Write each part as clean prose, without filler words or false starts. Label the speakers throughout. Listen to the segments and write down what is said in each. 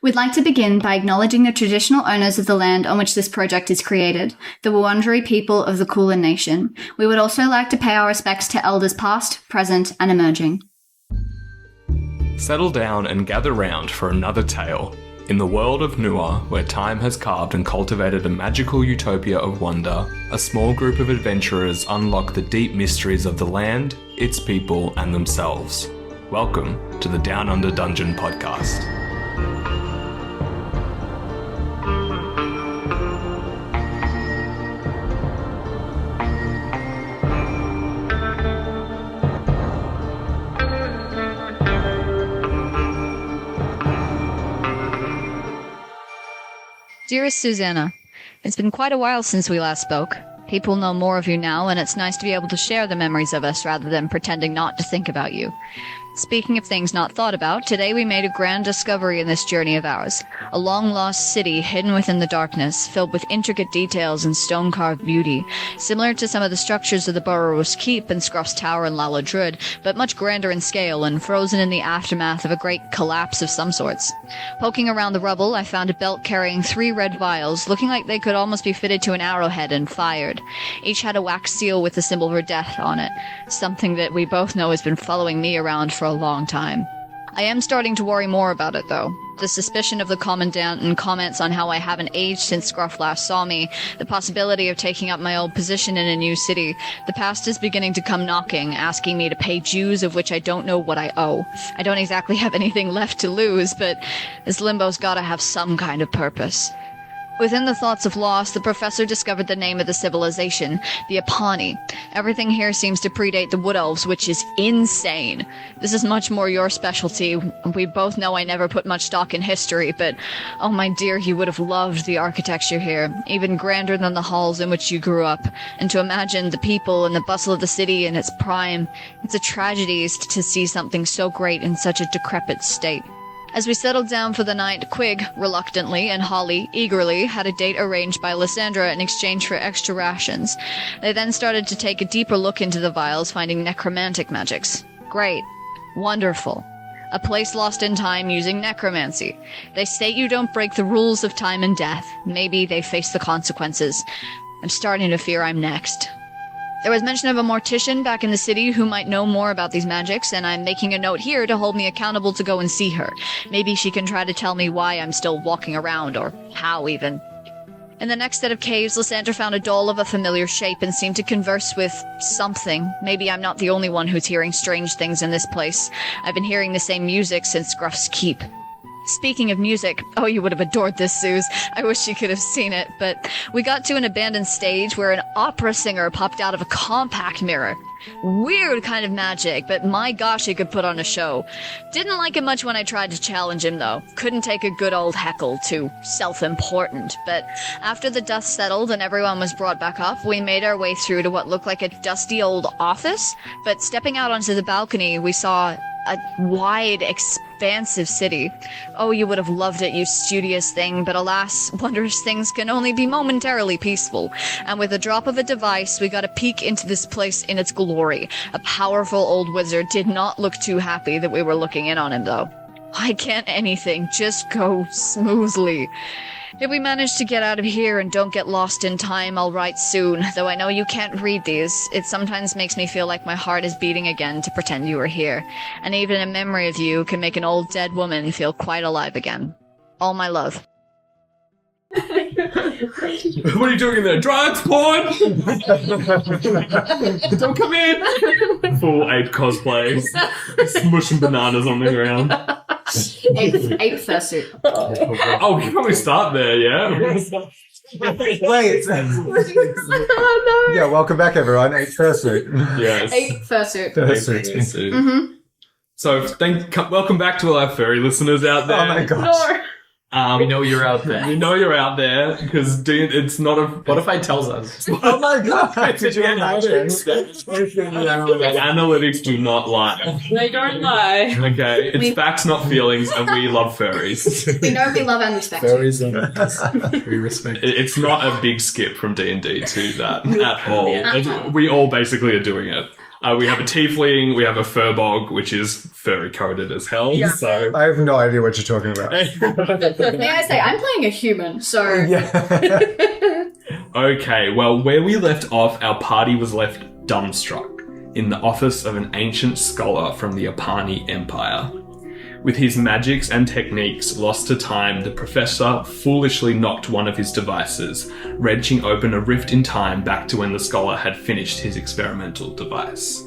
Speaker 1: We'd like to begin by acknowledging the traditional owners of the land on which this project is created, the watery people of the Kulin Nation. We would also like to pay our respects to elders past, present, and emerging.
Speaker 2: Settle down and gather round for another tale. In the world of Nua, where time has carved and cultivated a magical utopia of wonder, a small group of adventurers unlock the deep mysteries of the land, its people, and themselves. Welcome to the Down Under Dungeon podcast.
Speaker 3: Dearest Susanna, it's been quite a while since we last spoke. People know more of you now, and it's nice to be able to share the memories of us rather than pretending not to think about you. Speaking of things not thought about, today we made a grand discovery in this journey of ours. A long-lost city hidden within the darkness, filled with intricate details and stone-carved beauty, similar to some of the structures of the Burrow's Keep and Scruff's Tower in Lala Druid, but much grander in scale and frozen in the aftermath of a great collapse of some sorts. Poking around the rubble, I found a belt carrying 3 red vials, looking like they could almost be fitted to an arrowhead and fired. Each had a wax seal with the symbol for death on it, something that we both know has been following me around for a long time. I am starting to worry more about it, though. The suspicion of the Commandant and comments on how I haven't aged since Scruff last saw me, the possibility of taking up my old position in a new city, the past is beginning to come knocking, asking me to pay dues of which I don't know what I owe. I don't exactly have anything left to lose, but this limbo's gotta have some kind of purpose. Within the thoughts of loss, the professor discovered the name of the civilization, the Apani. Everything here seems to predate the Wood Elves, which is insane. This is much more your specialty. We both know I never put much stock in history, but oh my dear, you would have loved the architecture here, even grander than the halls in which you grew up. And to imagine the people and the bustle of the city in its prime, it's a tragedy to see something so great in such a decrepit state. As we settled down for the night, Qwig, reluctantly, and Holly, eagerly, had a date arranged by Lysandra in exchange for extra rations. They then started to take a deeper look into the vials, finding necromantic magics. Great. Wonderful. A place lost in time using necromancy. They state you don't break the rules of time and death. Maybe they face the consequences. I'm starting to fear I'm next. There was mention of a mortician back in the city who might know more about these magics, and I'm making a note here to hold me accountable to go and see her. Maybe she can try to tell me why I'm still walking around, or how even. In the next set of caves, Lysandra found a doll of a familiar shape and seemed to converse with something. Maybe I'm not the only one who's hearing strange things in this place. I've been hearing the same music since Scruff's Keep. Speaking of music, oh, you would have adored this, Suze. I wish you could have seen it, but we got to an abandoned stage where an opera singer popped out of a compact mirror. Weird kind of magic, but my gosh, he could put on a show. Didn't like it much when I tried to challenge him, though. Couldn't take a good old heckle, too self-important. But after the dust settled and everyone was brought back up, we made our way through to what looked like a dusty old office. But stepping out onto the balcony, we saw a wide, expansive city. Oh, you would have loved it, you studious thing, but alas, wondrous things can only be momentarily peaceful. And with a drop of a device, we got a peek into this place in its glory. A powerful old wizard did not look too happy that we were looking in on him, though. Why can't anything just go smoothly? If we manage to get out of here and don't get lost in time, I'll write soon, though I know you can't read these. It sometimes makes me feel like my heart is beating again to pretend you were here, and even a memory of you can make an old dead woman feel quite alive again. All my love.
Speaker 2: What are you doing in there? Drugs, porn! Don't come in! Full ape cosplay. Smushing bananas on the ground.
Speaker 1: Ape fursuit.
Speaker 2: Oh, we can probably start there, yeah?
Speaker 4: Wait. Oh, no. Yeah, welcome back, everyone. Ape fursuit.
Speaker 2: Yes.
Speaker 1: Ape fursuit.
Speaker 4: Fursuit.
Speaker 1: Mm-hmm.
Speaker 2: So, welcome back to all our furry listeners out there.
Speaker 4: Oh my gosh.
Speaker 5: We know you're out there.
Speaker 2: We know you're out there because it's not a.
Speaker 5: What if I tells us?
Speaker 4: Oh my god! Did you imagine?
Speaker 2: Analytics do not lie.
Speaker 6: They don't lie.
Speaker 2: Okay, it's facts, not feelings, and we love furries.
Speaker 1: We know we love and respect.
Speaker 4: Furries, we respect.
Speaker 2: It's not a big skip from D&D to that at all. We all basically are doing it. We have a tiefling, we have a furbog, which is furry coated as hell.
Speaker 6: Yeah.
Speaker 2: So
Speaker 4: I have no idea what you're talking about.
Speaker 1: May I say, I'm playing a human, so...
Speaker 4: Yeah.
Speaker 2: Okay, well, where we left off, our party was left dumbstruck in the office of an ancient scholar from the Apani Empire. With his magics and techniques lost to time, the professor foolishly knocked one of his devices, wrenching open a rift in time back to when the scholar had finished his experimental device.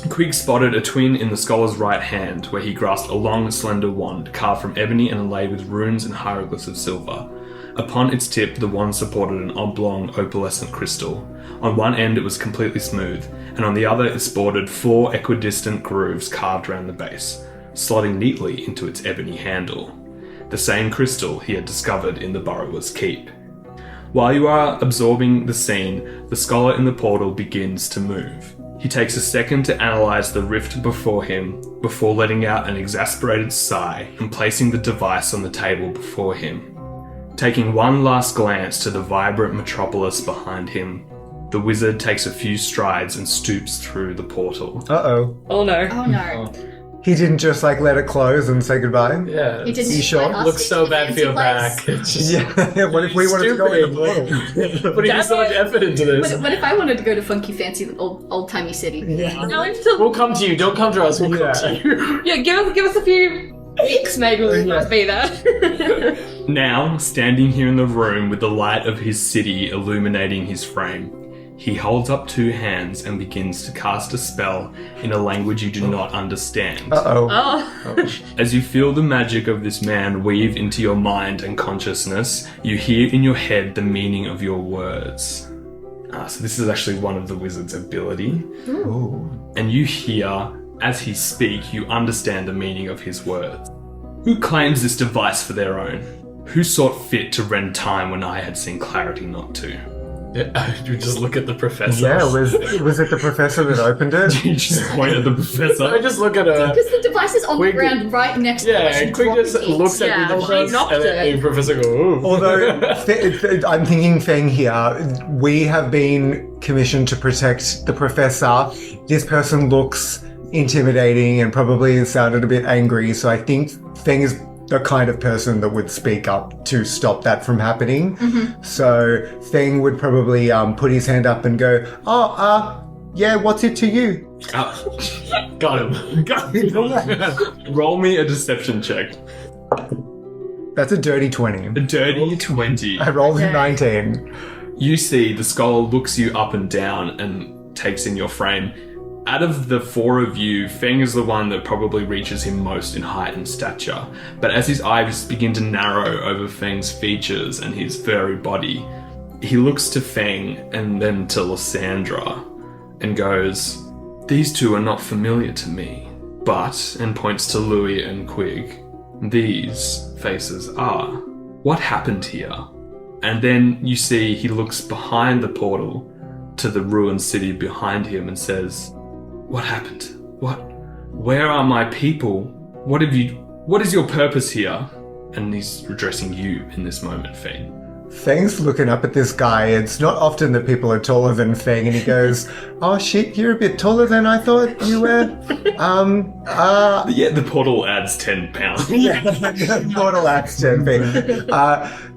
Speaker 2: Qwig spotted a twin in the scholar's right hand, where he grasped a long, slender wand carved from ebony and inlaid with runes and hieroglyphs of silver. Upon its tip, the wand supported an oblong, opalescent crystal. On one end it was completely smooth, and on the other it sported 4 equidistant grooves carved around the base, slotting neatly into its ebony handle. The same crystal he had discovered in the Burrower's Keep. While you are absorbing the scene, the scholar in the portal begins to move. He takes a second to analyze the rift before him, before letting out an exasperated sigh and placing the device on the table before him. Taking one last glance to the vibrant metropolis behind him, the wizard takes a few strides and stoops through the portal.
Speaker 4: Uh-oh.
Speaker 6: Oh no.
Speaker 1: Oh no.
Speaker 4: He didn't just like let it close and say goodbye?
Speaker 5: Yeah.
Speaker 1: He didn't
Speaker 4: You sure?
Speaker 1: let us
Speaker 5: Looks so
Speaker 1: into the
Speaker 5: bad for your
Speaker 1: fancy
Speaker 5: back.
Speaker 1: place.
Speaker 5: It's just
Speaker 4: Yeah. What if we wanted to go in the portal?
Speaker 5: putting so much effort into this.
Speaker 1: What if I wanted to go to funky, fancy, old-timey city?
Speaker 4: Yeah.
Speaker 6: No, I'm still.
Speaker 5: We'll come to you. Don't come to us. We'll
Speaker 4: Yeah.
Speaker 5: come to you.
Speaker 6: Yeah, give us a few weeks, maybe we might be there.
Speaker 2: Now, standing here in the room with the light of his city illuminating his frame, he holds up 2 hands and begins to cast a spell in a language you do not understand.
Speaker 4: Uh-oh.
Speaker 6: Oh.
Speaker 2: As you feel the magic of this man weave into your mind and consciousness, you hear in your head the meaning of your words. So this is actually one of the wizard's ability.
Speaker 4: Ooh.
Speaker 2: And you hear, as he speaks, you understand the meaning of his words. Who claims this device for their own? Who sought fit to rend time when I had seen clarity not to?
Speaker 5: You just look at the professor.
Speaker 4: Yeah, was it the professor that opened it?
Speaker 2: You just point at the professor.
Speaker 5: I just look at her.
Speaker 1: Because the device is on the
Speaker 5: Qwig-
Speaker 1: ground right next to
Speaker 5: Yeah,
Speaker 1: us.
Speaker 5: and Qwig just looks at
Speaker 6: Yeah,
Speaker 5: the
Speaker 6: she
Speaker 5: device,
Speaker 6: knocked
Speaker 5: and then
Speaker 6: it.
Speaker 5: the professor goes, ooh.
Speaker 4: Although, I'm thinking Feng here, we have been commissioned to protect the professor. This person looks intimidating and probably sounded a bit angry, so I think Feng is the kind of person that would speak up to stop that from happening.
Speaker 1: Mm-hmm.
Speaker 4: So Feng would probably put his hand up and go, yeah, what's it to you?
Speaker 5: Got him. Got him.
Speaker 2: Roll me a deception check.
Speaker 4: That's a dirty 20.
Speaker 2: A dirty 20.
Speaker 4: I rolled a 19.
Speaker 2: You see the scholar looks you up and down and takes in your frame. Out of the 4 of you, Feng is the one that probably reaches him most in height and stature. But as his eyes begin to narrow over Feng's features and his furry body, he looks to Feng and then to Lysandra and goes, "These 2 are not familiar to me, but," and points to Louis and Qwig, "these faces are. What happened here?" And then you see he looks behind the portal to the ruined city behind him and says, "What happened? Where are my people? What is your purpose here?" And he's addressing you in this moment, Feng.
Speaker 4: Feng's looking up at this guy. It's not often that people are taller than Feng, and he goes, "Oh shit, you're a bit taller than I thought you were."
Speaker 2: Yeah, the portal adds 10 pounds.
Speaker 4: Mortal accent thing.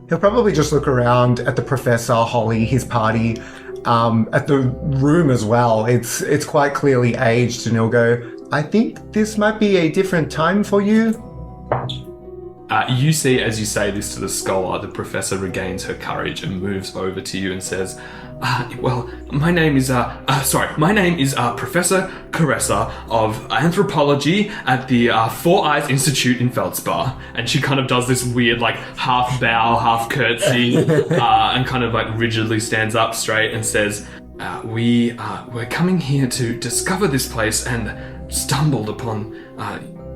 Speaker 4: He'll probably just look around at the professor, Holly, his party, at the room as well. It's quite clearly aged, and he'll go, "I think this might be a different time for you."
Speaker 2: You see, as you say this to the scholar, the professor regains her courage and moves over to you and says, "Well, my name is Professor Caressa of Anthropology at the Four Eyes Institute in Feldspar." And she kind of does this weird, like, half bow, half curtsy, and kind of, like, rigidly stands up straight and says, we're coming here to discover this place and stumbled upon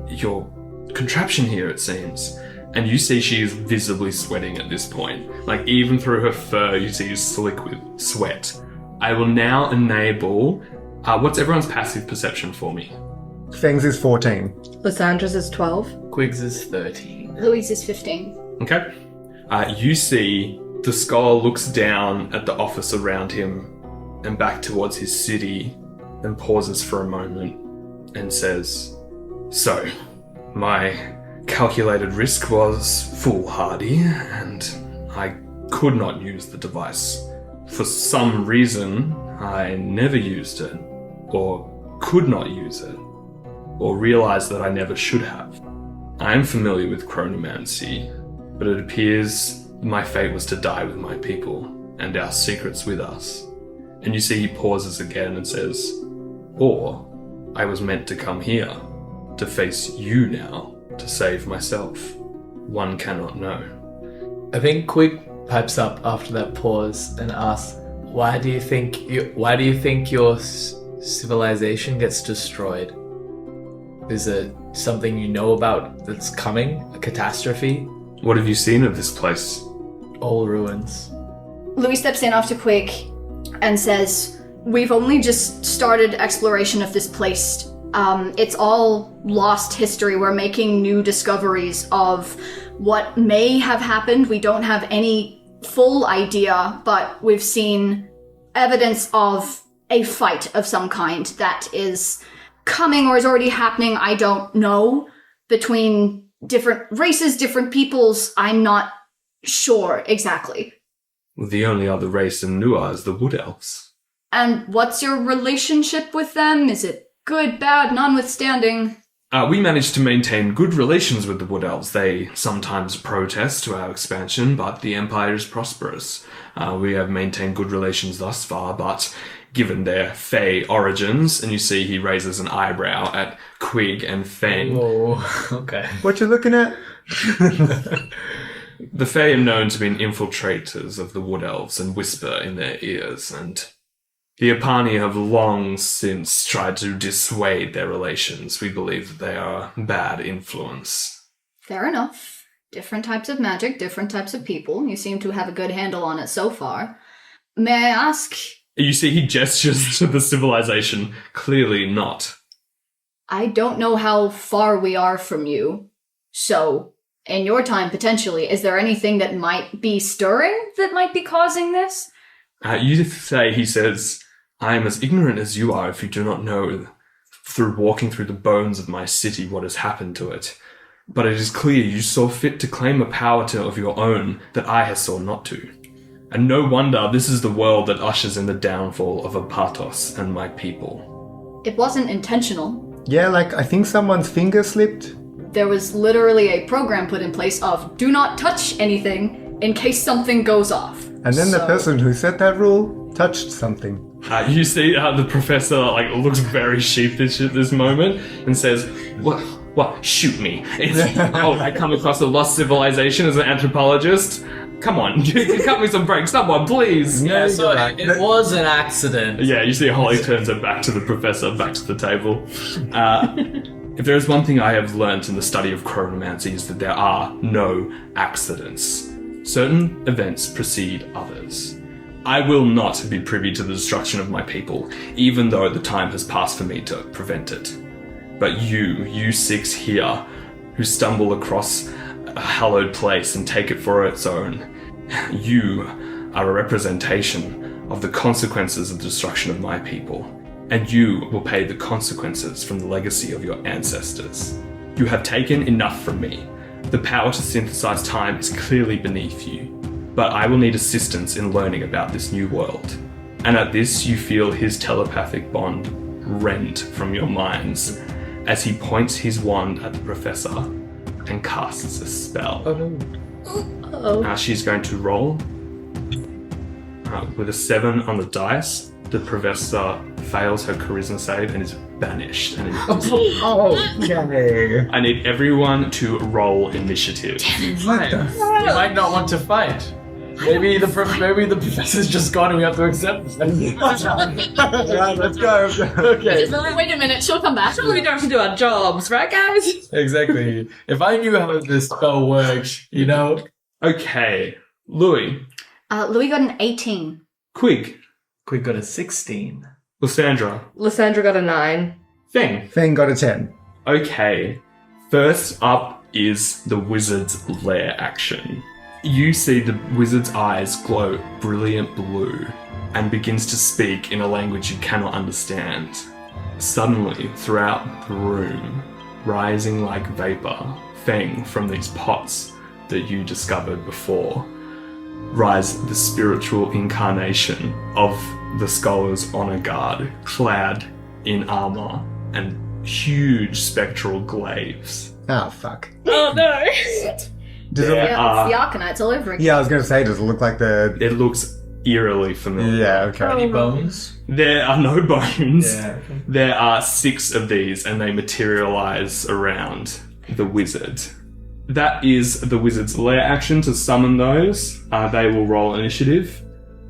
Speaker 2: your contraption here, it seems." And you see she is visibly sweating at this point. Like, even through her fur, you see she's slick with sweat. I will now enable... what's everyone's passive perception for me?
Speaker 4: Feng's is 14.
Speaker 6: Lysandra's is 12.
Speaker 5: Qwig's is 13.
Speaker 1: Louise is 15.
Speaker 2: Okay. You see the scholar looks down at the office around him and back towards his city then pauses for a moment and says, "So, my calculated risk was foolhardy, and I could not use the device. For some reason, I never used it, or could not use it, or realized that I never should have. I am familiar with chronomancy, but it appears my fate was to die with my people, and our secrets with us." And you see he pauses again and says, "Or I was meant to come here, to face you now, to save myself. One cannot know."
Speaker 5: I think Qwig pipes up after that pause and asks, "Why do you think your civilization gets destroyed? Is it something you know about that's coming? A catastrophe?"
Speaker 2: "What have you seen of this place?"
Speaker 5: "All ruins."
Speaker 1: Louis steps in after Qwig and says, "We've only just started exploration of this place. It's all lost history. We're making new discoveries of what may have happened. We don't have any full idea, but we've seen evidence of a fight of some kind that is coming or is already happening. I don't know. Between different races, different peoples, I'm not sure exactly."
Speaker 2: "The only other race in Nua is the Wood Elves."
Speaker 1: "And what's your relationship with them? Is it good, bad, notwithstanding?"
Speaker 2: We managed to maintain good relations with the Wood Elves. They sometimes protest to our expansion, but the Empire is prosperous. We have maintained good relations thus far, but given their Fey origins, and you see he raises an eyebrow at Qwig and Feng.
Speaker 5: Oh, okay.
Speaker 4: What you looking at?
Speaker 2: The Fey are known to be infiltrators of the Wood Elves and whisper in their ears, and the Apani have long since tried to dissuade their relations. We believe that they are a bad influence."
Speaker 1: Fair enough. Different types of magic, different types of people. You seem to have a good handle on it so far. May I ask?
Speaker 2: You see he gestures to the civilization, clearly not.
Speaker 1: I don't know how far we are from you. So, in your time, potentially, is there anything that might be stirring that might be causing this?
Speaker 2: You say, he says, "I am as ignorant as you are if you do not know, through walking through the bones of my city, what has happened to it. But it is clear you saw fit to claim a power of your own that I saw not to. And no wonder this is the world that ushers in the downfall of Appartos and my people."
Speaker 1: It wasn't intentional.
Speaker 4: Yeah, like, I think someone's finger slipped.
Speaker 1: There was literally a program put in place of do not touch anything in case something goes off.
Speaker 4: And then the
Speaker 1: So-
Speaker 4: person who set that rule touched something.
Speaker 2: You see the professor looks very sheepish at this moment and says, What? Shoot me. I come across a lost civilization as an anthropologist. Come on, you cut me some break. Someone, please.
Speaker 5: Yeah, so it was an accident.
Speaker 2: Yeah, you see Holly turns her back to the professor, back to the table. If there is one thing I have learnt in the study of chronomancy is that there are no accidents. Certain events precede others. I will not be privy to the destruction of my people, even though the time has passed for me to prevent it. But you six here, who stumble across a hallowed place and take it for its own, you are a representation of the consequences of the destruction of my people, and you will pay the consequences from the legacy of your ancestors. You have taken enough from me. The power to synthesize time is clearly beneath you, but I will need assistance in learning about this new world. And at this, you feel his telepathic bond rent from your minds as he points his wand at the professor and casts a spell. Now she's going to roll. With a 7 on the dice, the professor fails her charisma save and is banished. And
Speaker 4: Okay.
Speaker 2: I need everyone to roll initiative.
Speaker 5: You might not want to fight. Maybe the professor's just gone and we have to accept that.
Speaker 4: Right, let's go.
Speaker 5: Okay.
Speaker 6: Wait a minute, she'll come back. We don't have to do our jobs, right, guys?
Speaker 5: Exactly. If I knew how this spell works, you know.
Speaker 2: Okay, Louis,
Speaker 1: Louis got an 18.
Speaker 2: Qwig,
Speaker 5: Qwig got a 16.
Speaker 2: Lysandra,
Speaker 6: Lysandra got a 9.
Speaker 2: Feng.
Speaker 4: Feng got a 10.
Speaker 2: Okay, first up is the wizard's lair action. You see the wizard's eyes glow brilliant blue and begins to speak in a language you cannot understand. Suddenly, throughout the room, rising like vapor, Feng, from these pots that you discovered before, rise the spiritual incarnation of the Scholar's Honor Guard, clad in armor and huge spectral glaives.
Speaker 4: Ah, fuck.
Speaker 6: Oh no!
Speaker 4: Does it,
Speaker 1: Yeah, it's the Arcanites all over again.
Speaker 4: yeah, I was going to say, does it look like the...
Speaker 2: It looks eerily familiar.
Speaker 4: Yeah, okay.
Speaker 5: Any bones?
Speaker 2: There are no bones.
Speaker 5: Yeah.
Speaker 2: There are 6 of these, and they materialize around the wizard. That is the wizard's lair action to summon those. They will roll initiative.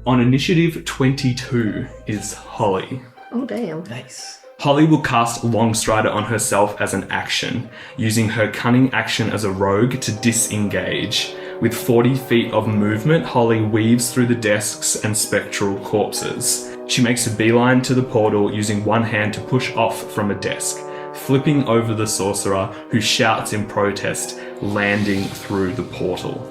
Speaker 2: On initiative 22 is Holly.
Speaker 1: Oh, damn.
Speaker 5: Nice.
Speaker 2: Holly will cast Longstrider on herself as an action, using her cunning action as a rogue to disengage. With 40 feet of movement, Holly weaves through the desks and spectral corpses. She makes a beeline to the portal using one hand to push off from a desk, flipping over the sorcerer, who shouts in protest, landing through the portal.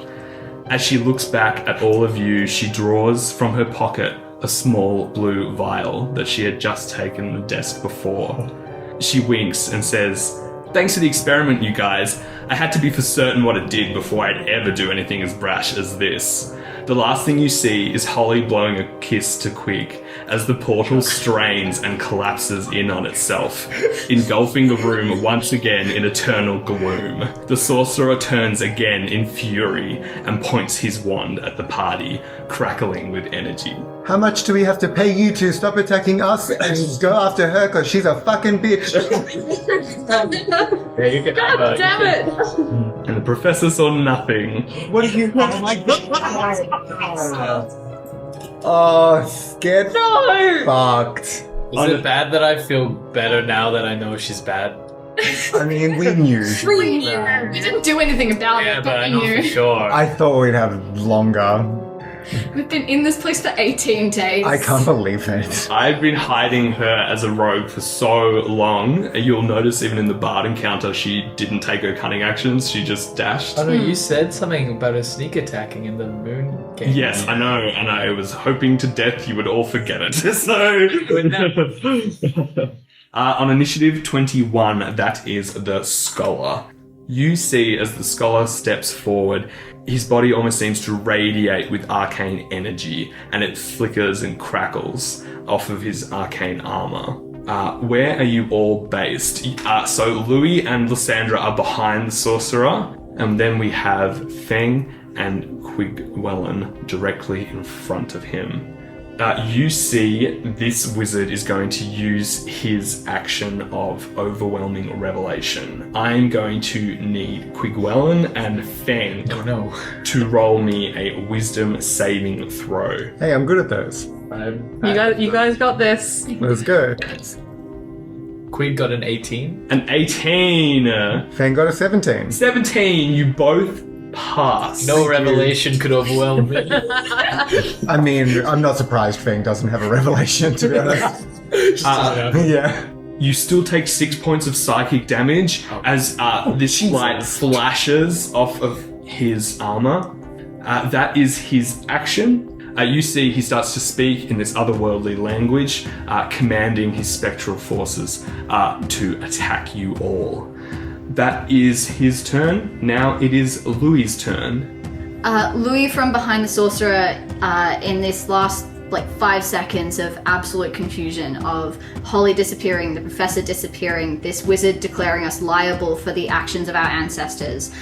Speaker 2: As she looks back at all of you, she draws from her pocket a small blue vial that she had just taken the desk before. She winks and says, "Thanks for the experiment, you guys. I had to be for certain what it did before I'd ever do anything as brash as this." The last thing you see is Holly blowing a kiss to Qwig as the portal strains and collapses in on itself, engulfing the room once again in eternal gloom. The sorcerer turns again in fury and points his wand at the party, crackling with energy.
Speaker 4: How much do we have to pay you to stop attacking us and go after her because she's a fucking bitch?
Speaker 5: Yeah, you can have
Speaker 6: God damn it!
Speaker 2: And the professor saw nothing.
Speaker 4: What are you... Oh my god. Oh, get
Speaker 6: No!
Speaker 4: fucked.
Speaker 5: Is it bad that I feel better now that I know she's bad?
Speaker 4: I mean, we knew.
Speaker 6: We knew. We didn't do anything about
Speaker 5: Yeah,
Speaker 6: it,
Speaker 5: but I
Speaker 6: we
Speaker 5: know for
Speaker 6: knew.
Speaker 5: sure.
Speaker 4: I thought we'd have longer.
Speaker 6: We've been in this place for 18 days.
Speaker 4: I can't believe it.
Speaker 2: I've been hiding her as a rogue for so long. You'll notice even in the bard encounter, she didn't take her cunning actions. She just dashed.
Speaker 5: Oh no, you said something about her sneak attacking in the moon game.
Speaker 2: Yes, I know, and I was hoping to death you would all forget it. So, on initiative 21, that is the scholar. You see as the scholar steps forward, his body almost seems to radiate with arcane energy, and it flickers and crackles off of his arcane armor. Where are you all based? So Louis and Lysandra are behind the sorcerer, and then we have Feng and Qwig directly in front of him. You see this wizard is going to use his action of overwhelming revelation. I'm going to need Qwig and Feng
Speaker 5: Oh no.
Speaker 2: to roll me a wisdom saving throw.
Speaker 4: Hey, I'm good at those.
Speaker 6: You guys got this.
Speaker 4: Let's go.
Speaker 5: Qwig got an 18.
Speaker 2: An 18!
Speaker 4: Fang got a 17.
Speaker 2: 17, you both pass.
Speaker 5: No revelation could overwhelm me.
Speaker 4: I mean, I'm not surprised Fang doesn't have a revelation, to be honest. Yeah.
Speaker 2: You still take 6 points of psychic damage as this light flashes off of his armor. That is his action. You see he starts to speak in this otherworldly language, commanding his spectral forces to attack you all. That is his turn. Now it is Louis' turn.
Speaker 1: Louis from behind the sorcerer in this last 5 seconds of absolute confusion of Holly disappearing, the professor disappearing, this wizard declaring us liable for the actions of our ancestors.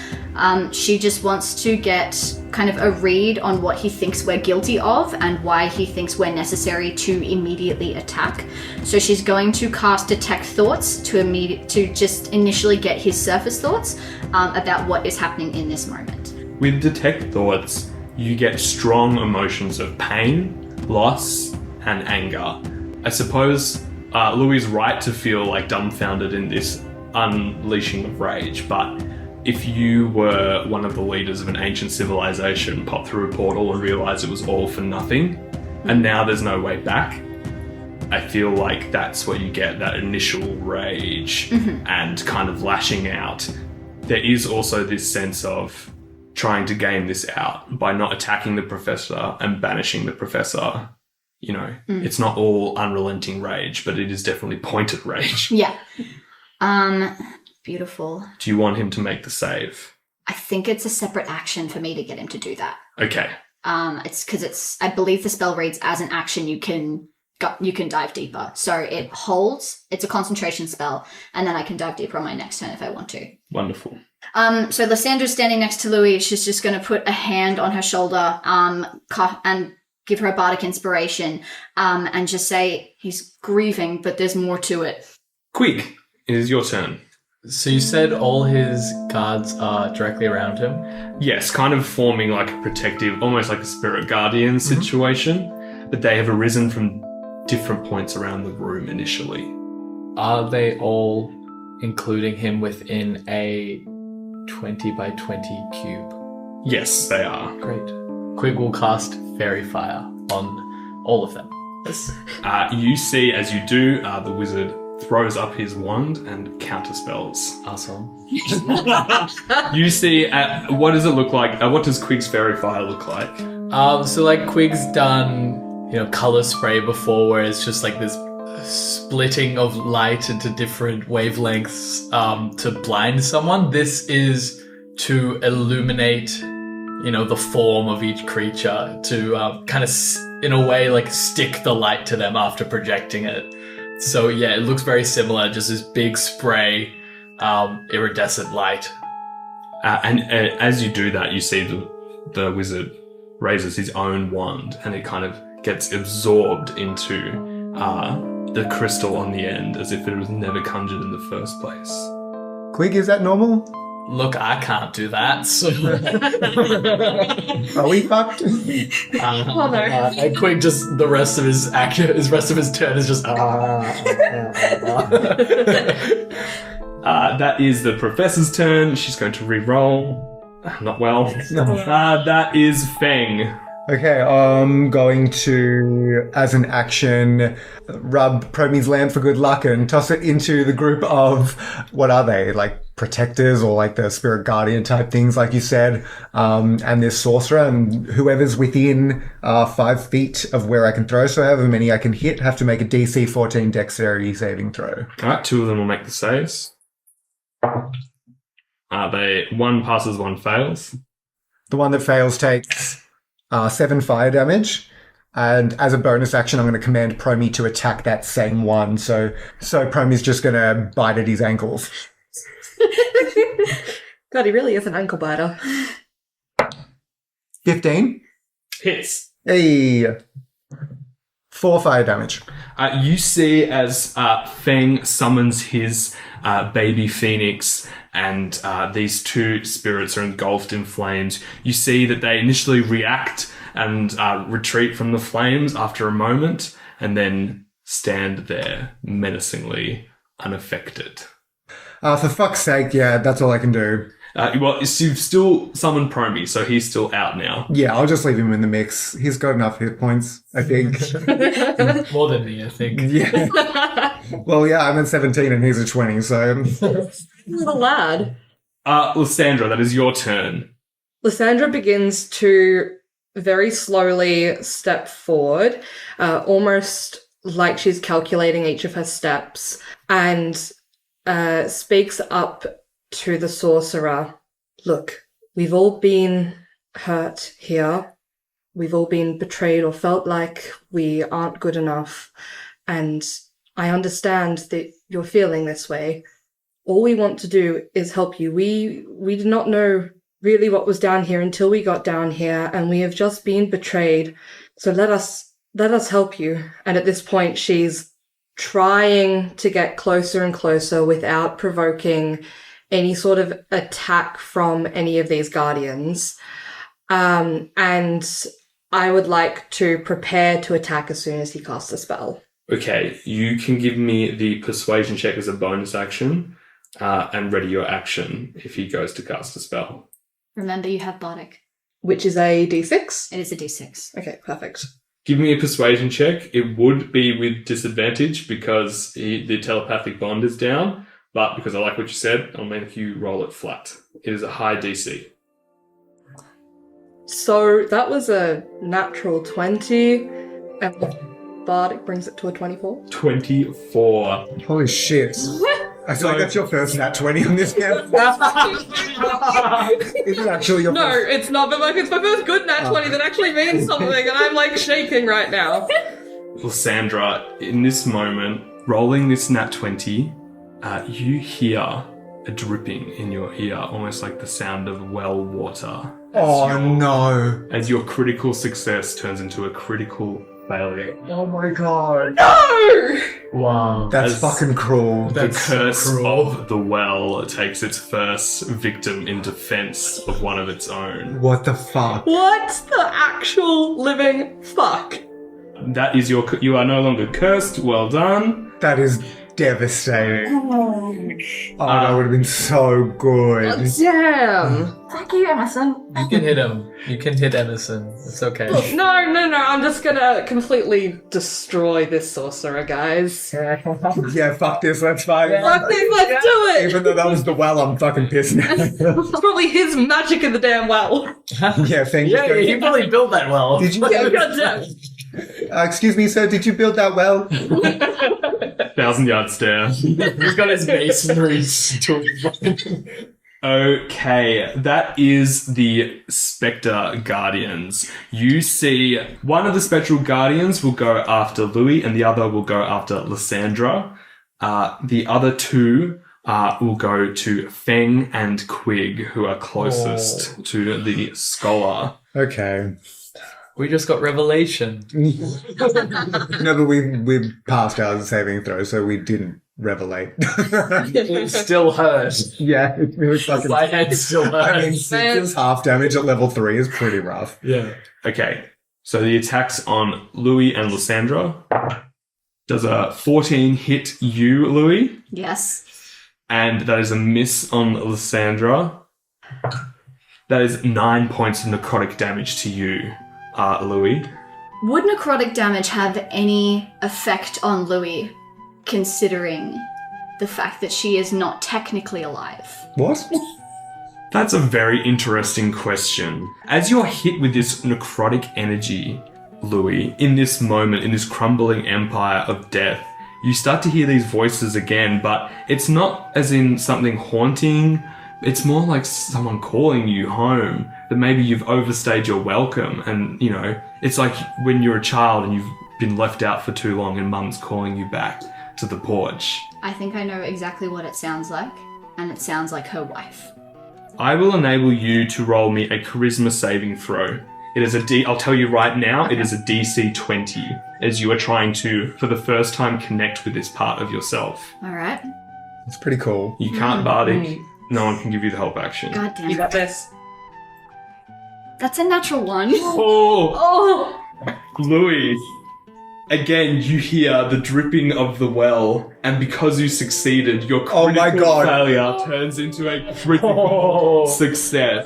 Speaker 1: She just wants to get kind of a read on what he thinks we're guilty of and why he thinks we're necessary to immediately attack. So she's going to cast Detect Thoughts to just initially get his surface thoughts about what is happening in this moment.
Speaker 2: With Detect Thoughts, you get strong emotions of pain, loss, and anger. I suppose Louis is right to feel dumbfounded in this unleashing of rage, but if you were one of the leaders of an ancient civilization, pop through a portal and realize it was all for nothing, and now there's no way back, I feel like that's what you get, that initial rage and kind of lashing out. There is also this sense of trying to game this out by not attacking the professor and banishing the professor. it's not all unrelenting rage, but it is definitely pointed rage.
Speaker 1: Yeah. Beautiful.
Speaker 2: Do you want him to make the save?
Speaker 1: I think it's a separate action for me to get him to do that.
Speaker 2: Okay.
Speaker 1: It's because I believe the spell reads as an action you can dive deeper. So it holds, it's a concentration spell, and then I can dive deeper on my next turn if I want to.
Speaker 2: Wonderful.
Speaker 1: So Lysandra's standing next to Louis. She's just going to put a hand on her shoulder, and give her a bardic inspiration, and just say he's grieving, but there's more to it.
Speaker 2: Qwig, it is your turn.
Speaker 5: So you said all his guards are directly around him?
Speaker 2: Yes, kind of forming like a protective, almost like a spirit guardian situation, but they have arisen from different points around the room initially.
Speaker 5: Are they all including him within a 20 by 20 cube?
Speaker 2: Yes, they are.
Speaker 5: Great. Qwig will cast Fairy Fire on all of them. Yes.
Speaker 2: You see, as you do, the wizard throws up his wand and counterspells.
Speaker 5: Awesome.
Speaker 2: You see, what does it look like? What does Qwig's Fairy Fire look like?
Speaker 5: So like Qwig's done, color spray before, where it's just like this splitting of light into different wavelengths to blind someone. This is to illuminate, the form of each creature, to kind of, in a way, like stick the light to them after projecting it. So yeah, it looks very similar, just this big spray, iridescent light.
Speaker 2: And as you do that, you see the wizard raises his own wand, and it kind of gets absorbed into the crystal on the end, as if it was never conjured in the first place.
Speaker 4: Qwig, is that normal?
Speaker 5: Look, I can't do that. So.
Speaker 4: Are we fucked?
Speaker 6: Oh no.
Speaker 5: And Qwig just the rest of his turn is just.
Speaker 2: That is the professor's turn. She's going to re-roll. Not well. That is Feng.
Speaker 4: Okay, I'm going to, as an action, rub Promi's lamp for good luck and toss it into the group of, what are they, like protectors or like the spirit guardian type things, like you said, and this sorcerer, and whoever's within 5 feet of where I can throw, so however many I can hit, have to make a DC 14 dexterity saving throw.
Speaker 2: Alright, 2 of them will make the saves. One passes, 1 fails.
Speaker 4: The one that fails takes 7 fire damage, and as a bonus action, I'm going to command Promi to attack that same one. So Promi's just going to bite at his ankles.
Speaker 6: God, he really is an ankle biter.
Speaker 4: 15.
Speaker 2: Hits.
Speaker 4: Hey. 4 fire damage.
Speaker 2: You see as Feng summons his baby phoenix, and these 2 spirits are engulfed in flames. You see that they initially react and retreat from the flames after a moment, and then stand there menacingly unaffected.
Speaker 4: For fuck's sake, yeah, that's all I can do.
Speaker 2: Well, you've still summoned Promi, so he's still out now.
Speaker 4: Yeah, I'll just leave him in the mix. He's got enough hit points, I think.
Speaker 5: More than me, I think.
Speaker 4: Yeah. Well, yeah, I'm at 17 and he's at 20, so...
Speaker 6: He's a lad.
Speaker 2: Lysandra, that is your turn.
Speaker 6: Lysandra begins to very slowly step forward, almost like she's calculating each of her steps, and speaks up to the sorcerer. Look, we've all been hurt here. We've all been betrayed or felt like we aren't good enough. And I understand that you're feeling this way. All we want to do is help you. We did not know really what was down here until we got down here, and we have just been betrayed. So let us help you. And at this point, she's trying to get closer and closer without provoking any sort of attack from any of these guardians. And I would like to prepare to attack as soon as he casts a spell.
Speaker 2: Okay, you can give me the persuasion check as a bonus action, and ready your action if he goes to cast a spell.
Speaker 1: Remember, you have bardic.
Speaker 6: Which is a d6?
Speaker 1: It is a d6.
Speaker 6: Okay, perfect.
Speaker 2: Give me a persuasion check. It would be with disadvantage because the telepathic bond is down, but because I like what you said, I'll make you roll it flat. It is a high DC.
Speaker 6: So that was a natural 20. Bardic brings it to a 24.
Speaker 2: 24.
Speaker 4: Holy shit. I feel like that's your first nat 20 on this game. Is it actually your
Speaker 6: No,
Speaker 4: first?
Speaker 6: it's not, but like it's my first good nat 20 that actually means something, and I'm like shaking right now.
Speaker 2: Lysandra, in this moment, rolling this nat 20, you hear a dripping in your ear, almost like the sound of well water.
Speaker 4: Oh no.
Speaker 2: As your critical success turns into a critical failure.
Speaker 4: Oh my god.
Speaker 6: No!
Speaker 5: Wow.
Speaker 4: That's
Speaker 2: As
Speaker 4: fucking cruel.
Speaker 2: The curse of the well takes its first victim in defense of one of its own.
Speaker 4: What the fuck?
Speaker 6: What the actual living fuck?
Speaker 2: That is you are no longer cursed. Well done.
Speaker 4: That is devastating. Oh, that would have been so good.
Speaker 6: Damn!
Speaker 1: Thank you, Emerson.
Speaker 5: You can hit him. You can hit Emerson. It's okay.
Speaker 6: No, I'm just gonna completely destroy this sorcerer, guys.
Speaker 4: Yeah, fuck this, let's fight.
Speaker 6: Fuck this, let's do it!
Speaker 4: Even though that was the well, I'm fucking pissed now.
Speaker 6: It's probably his magic in the damn well.
Speaker 4: Yeah, thank you.
Speaker 5: Yeah, he probably built that well.
Speaker 4: Did you?
Speaker 6: Goddamn.
Speaker 4: Excuse me, sir, did you build that well?
Speaker 2: 1,000-yard stare.
Speaker 5: He's got his masonry.
Speaker 2: Okay, that is the Spectre Guardians. You see one of the Spectral Guardians will go after Louis and the other will go after Lysandra. The other two will go to Feng and Qwig, who are closest to the scholar.
Speaker 4: Okay.
Speaker 5: We just got revelation.
Speaker 4: No, but we passed our saving throw, so we didn't revelate.
Speaker 5: It still hurts.
Speaker 4: Yeah, it really fucking...
Speaker 5: My head still hurts.
Speaker 4: I mean, 6 is half damage at level 3 is pretty rough.
Speaker 5: Yeah.
Speaker 2: Okay, so the attacks on Louis and Lysandra. Does a 14 hit you, Louis?
Speaker 1: Yes.
Speaker 2: And that is a miss on Lysandra. That is 9 points of necrotic damage to you, Louis.
Speaker 1: Would necrotic damage have any effect on Louis, considering the fact that she is not technically alive?
Speaker 4: What?
Speaker 2: That's a very interesting question. As you're hit with this necrotic energy, Louis, in this moment, in this crumbling empire of death, you start to hear these voices again, but it's not as in something haunting. It's more like someone calling you home, that maybe you've overstayed your welcome. And, you know, it's like when you're a child and you've been left out for too long and mum's calling you back to the porch.
Speaker 1: I think I know exactly what it sounds like, and it sounds like her wife.
Speaker 2: I will enable you to roll me a charisma saving throw. It is I'll tell you right now, it is a DC 20, as you are trying to, for the first time, connect with this part of yourself.
Speaker 1: Alright.
Speaker 4: It's pretty cool.
Speaker 2: You can't bardic. No one can give you the help action.
Speaker 1: God damn
Speaker 6: You
Speaker 1: it.
Speaker 6: got this.
Speaker 1: That's a natural one.
Speaker 2: Oh,
Speaker 1: Oh!
Speaker 2: Louis. Again, you hear the dripping of the well, and because you succeeded, your critical
Speaker 4: Oh my God.
Speaker 2: failure turns into a critical success.